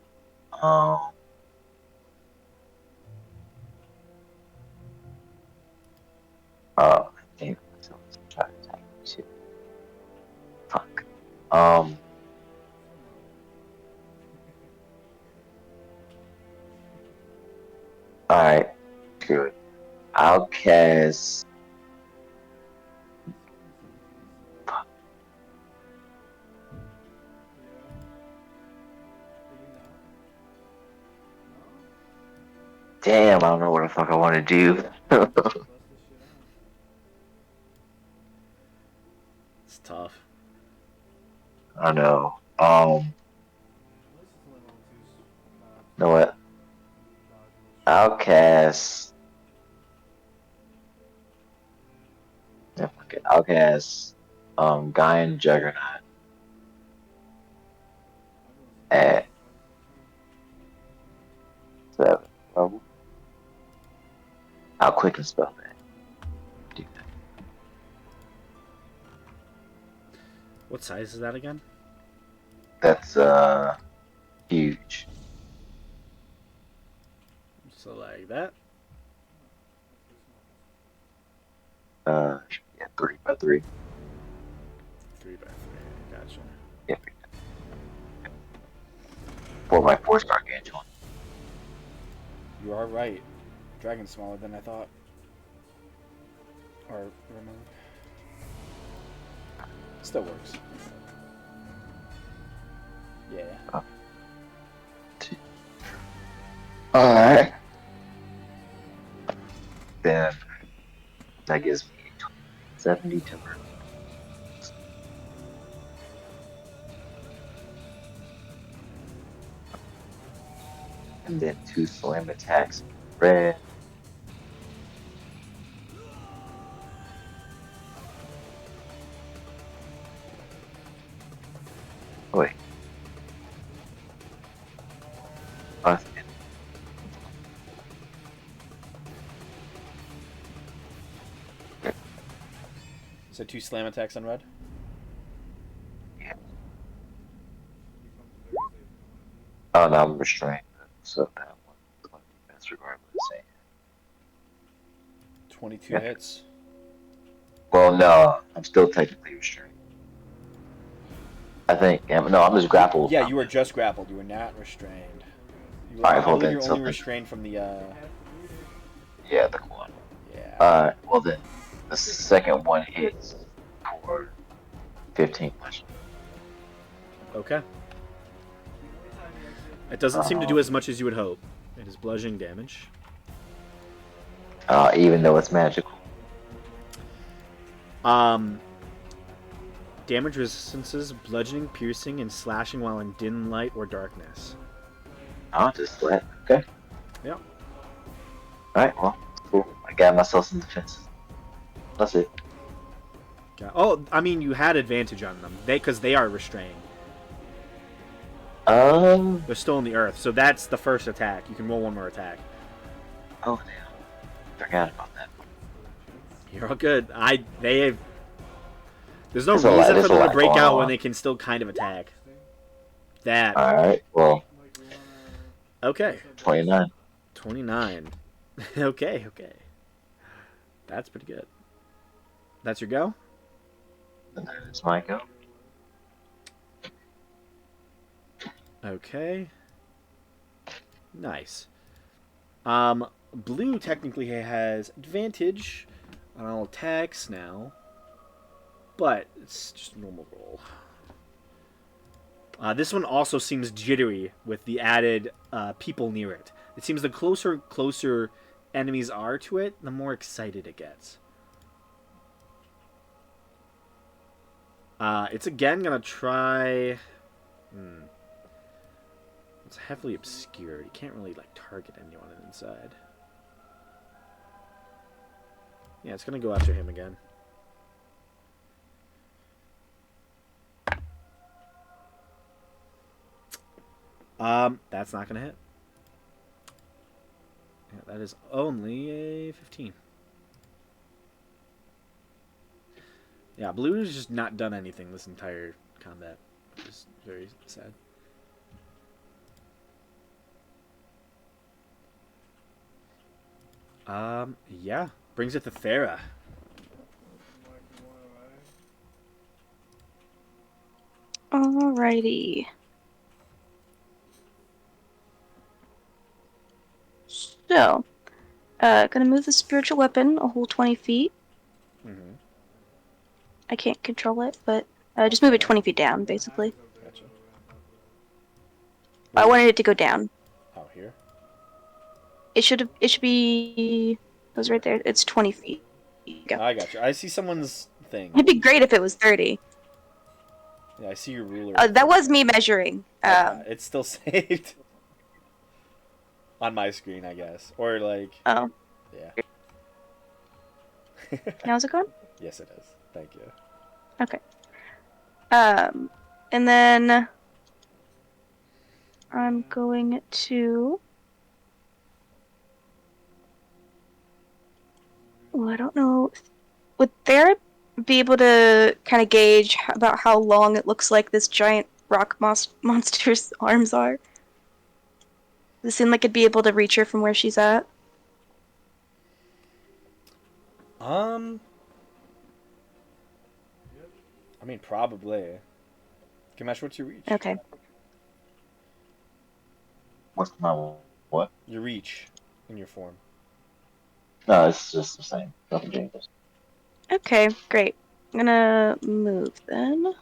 Damn. So let's try to attack shit. Fuck. Alright. Good. I'll cast. Damn, I don't know what the fuck I want to do. It's tough. I know. You know what? I'll cast. Yeah, fuck it. I'll cast. Gaian Juggernaut at 7 level. I'll quick and spell that. Do that. What size is that again? That's huge. So like that. Yeah, 3x3. 3x3. Gotcha. Yeah, 4x4 gargantuan. You are right. Dragon's smaller than I thought. Or remember. Still works. Yeah. Alright. Then that gives me 70 timber. And then 2 slam attacks. Red. Wait. So 2 slam attacks on red? Yeah. Oh, no, I'm restrained. So that one. That's regardless. 22 Yeah. hits. Well, no, I'm still technically restrained. I think. No, I'm just grappled. Yeah, you were just grappled. You were not restrained. You were, Alright, well then, you're so only restrained from the. Yeah, the one. Yeah. Well then, the second one hits for 15 punch. Okay. It doesn't seem to do as much as you would hope. It is bludgeoning damage. Even though it's magical. Damage resistances, bludgeoning, piercing, and slashing while in dim light or darkness. I'll just let. Okay. Yep. Alright, well, cool. I got myself some defenses. That's it. Oh, I mean, you had advantage on them. Because they are restrained. They're still in the earth, so that's the first attack. You can roll one more attack. Oh, damn. Forgot about that. You're all good. There's no There's a lot- reason there's for a them to lot break going out on. when they can still kind of attack. That. Alright, well, Okay. 29. 29. Okay. That's pretty good. That's your go? That's my go. Okay. Nice. Blue technically has advantage on all attacks now, but it's just a normal roll. This one also seems jittery with the added people near it. It seems the closer enemies are to it, the more excited it gets. It's again gonna try. It's heavily obscured. You can't really target anyone inside. Yeah, it's gonna go after him again. That's not gonna hit. Yeah, that is only a 15. Yeah, blue has just not done anything this entire combat. Which is very sad. Yeah. Brings it to Farah. Alrighty. So, gonna move the spiritual weapon a whole 20 feet. Mm-hmm. I can't control it, but just move it 20 feet down, basically. Gotcha. I wanted it to go down. Oh, here? It should be. It was right there. It's 20 feet. Go. I got you. I see someone's thing. It'd be great if it was 30. Yeah, I see your ruler. That was me measuring. It's still saved. On my screen, I guess. Or, Oh. Yeah. How's it going? Yes, it is. Thank you. Okay. And then I'm going to. Oh, I don't know. Would there be able to kind of gauge about how long it looks like this giant rock monster's arms are? Does it seem like it'd be able to reach her from where she's at? I mean, probably. Gamesh, what's your reach? Okay. What's my what? Your reach in your form. No, it's just the same. Nothing changes. Okay, great. I'm gonna move then.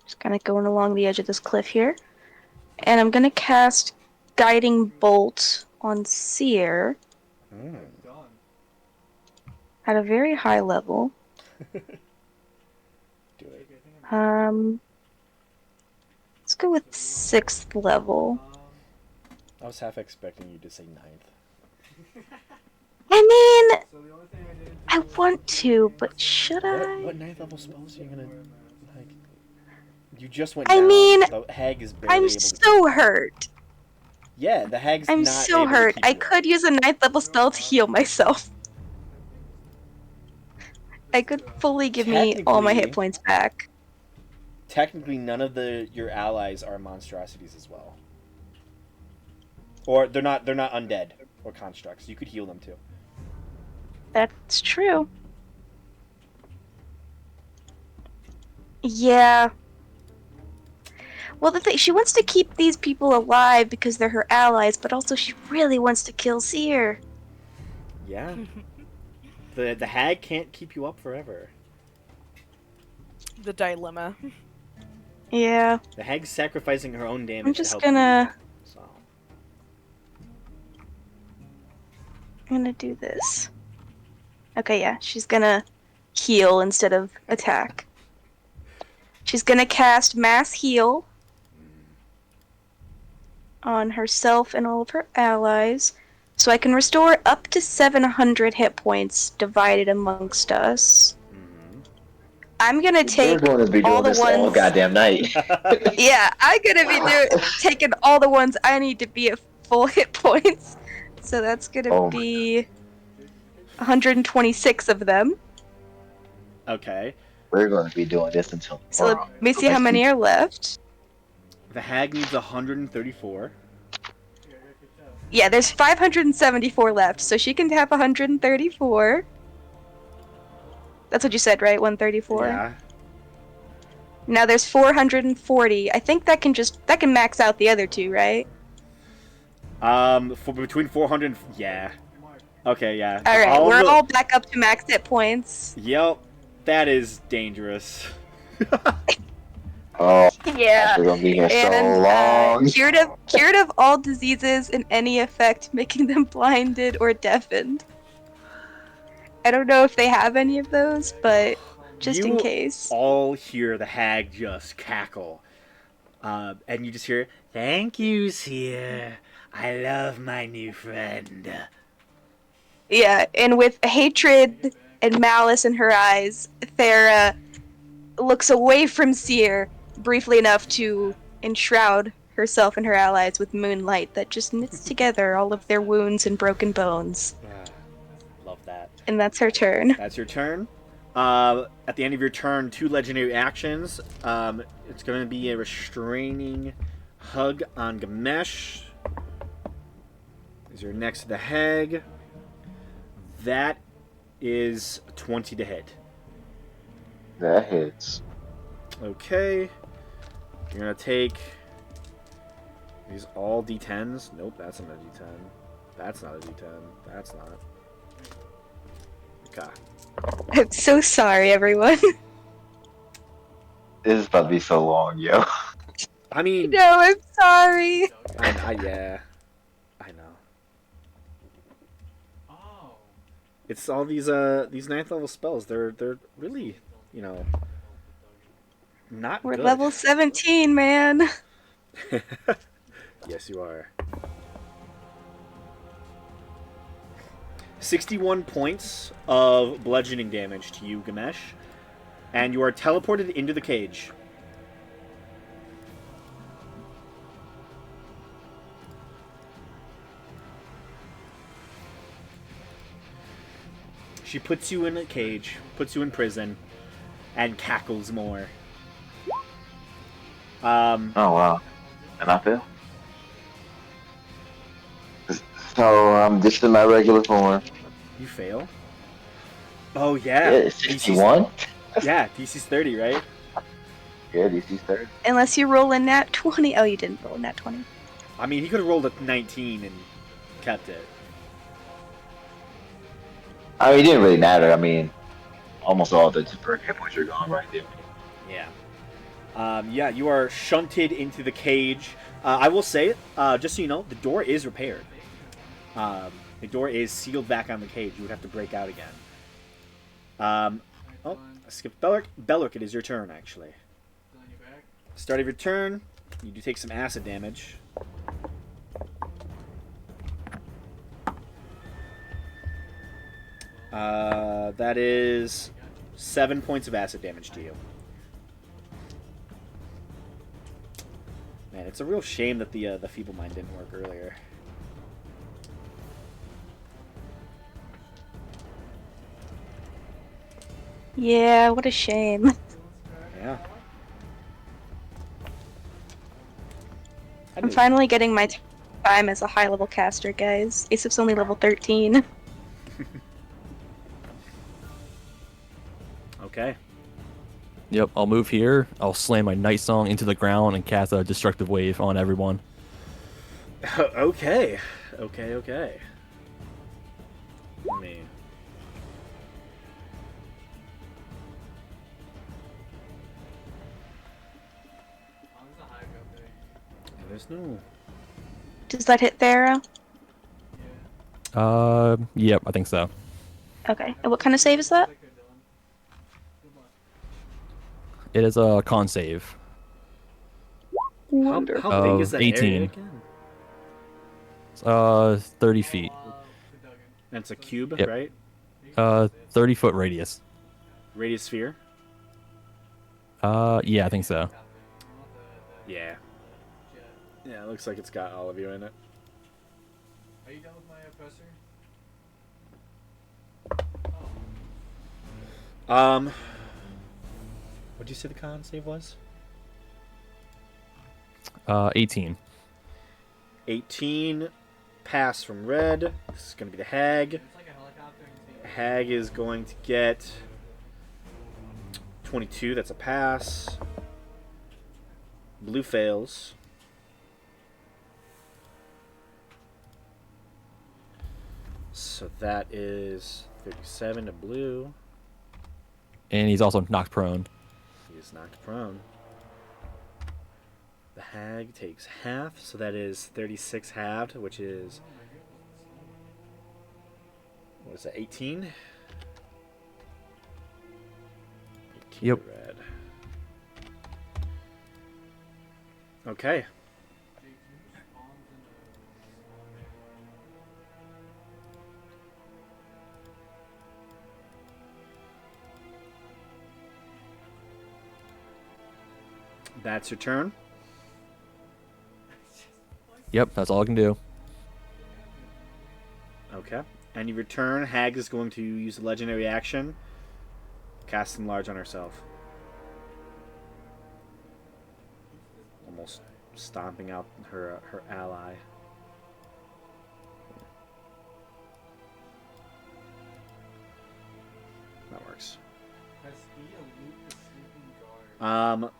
Just kind of going along the edge of this cliff here. And I'm gonna cast Guiding Bolt on Seer at a very high level. Do it. Let's go with 6th level. I was half expecting you to say 9th. I mean, So the only thing I didn't I want to, but should What I? 9th level spells are you gonna You just went I down. mean, The hag is barely I'm able to. so hurt. Yeah, the hag's I'm not so able to hurt. keep I you up. could use a 9th level spell to heal myself. I could fully give me all my hit Technically- points back. Technically, none of your allies are monstrosities as well. Or they're not undead or constructs. You could heal them too. That's true. Yeah. Well, the thing, she wants to keep these people alive because they're her allies, but also she really wants to kill Seer. Yeah. The hag can't keep you up forever. The dilemma. Yeah. The hag's sacrificing her own damage I'm to just help gonna. you. So. I'm gonna do this. Okay, yeah, she's gonna heal instead of attack. She's gonna cast Mass Heal on herself and all of her allies, so I can restore up to 700 hit points divided amongst us. Mhm. I'm gonna We're take going to be all doing the this all ones. goddamn night. Yeah, I'm gonna be taking all the ones I need to be at full hit points. So that's gonna Oh my be 126 of them. Okay. We're going to be doing this until So let tomorrow. me see how many are left. The hag needs 134. Yeah, there's 574 left, so she can have 134. That's what you said, right? 134. Yeah. Now there's 440. I think that can max out the other two, right? For between 400 and... Yeah. Okay, yeah. All right, we're all back up to max hit points. Yep. That is dangerous. Oh, Yeah. we're going to be here so And long. cured of all diseases in any effect, making them blinded or deafened. I don't know if they have any of those, but just in You case. all hear the hag just cackle. And you just hear, "Thank you, Seer. I love my new friend." Yeah, and with hatred and malice in her eyes, Thera looks away from Seer briefly enough to enshroud herself and her allies with moonlight that just knits together all of their wounds and broken bones. Love that. And that's her turn. That's your turn. At the end of your turn, 2 legendary actions. It's going to be a restraining hug on Gamesh. Is your next to the hag. That is 20 to hit. That hits. Okay. You're going to take these all D10s. Nope, that's not a D10. That's not a D10. That's not. Okay. I'm so sorry, everyone. This is about to be so long, yo. I mean, No, I'm sorry. yeah. I know. Oh. It's all these 9th level spells. They're really, you know, not We're good. level 17, man. Yes, you are. 61 points of bludgeoning damage to you, Gamesh, and you are teleported into the cage. She puts you in a cage, puts you in prison, and cackles more. Oh, wow. And I fail. So, I'm just in my regular form. You fail? Oh, yeah. Yeah, it's 61? Yeah, DC's 30, right? Yeah, DC's 30. Unless you roll a nat 20. Oh, you didn't roll a nat 20. I mean, he could have rolled a 19 and kept it. I mean, it didn't really matter. I mean, almost all the temporary hit points are gone right there. Yeah. Yeah, you are shunted into the cage. I will say, just so you know, the door is repaired. The door is sealed back on the cage. You would have to break out again. Oh, I skipped Bellerk. Bellerk, it is your turn, actually. Start of your turn, you do take some acid damage. That is 7 points of acid damage to you. Man, it's a real shame that the feeble mind didn't work earlier. Yeah, what a shame. Yeah. I'm finally getting my time as a high-level caster, guys. Aesop's only level 13. Okay. Yep, I'll move here. I'll slam my Night Song into the ground and cast a Destructive Wave on everyone. Okay. Okay. Let me... There's no... Does that hit Thera? Yep, I think so. Okay. And what kind of save is that? Clicker, Dylan. Good luck. It is a con save. How big is Wonderful. that 18. area again? 30 feet. For Duggan. And it's a cube, Yep. right? 30-foot radius. Radius sphere. Yeah, I think so. Yeah. Jet. Yeah, it looks like it's got all of you in it. Are you done with my oppressor? What'd you say the con save was? 18. 18. Pass from red. This is going to be the hag. It's like a helicopter and you take Hag is going to get 22. That's a pass. Blue fails. So that is 37 to blue. And he's also knocked prone. He is knocked prone. The hag takes half, so that is 36 halved, which is, what is that, 18? 18 Yep. red. Okay. That's your turn. Yep, that's all I can do. Okay. End of your turn. Hag is going to use a legendary action. Cast Enlarge on herself. Almost stomping out her ally. That works. Press E to loop the sleeping guard.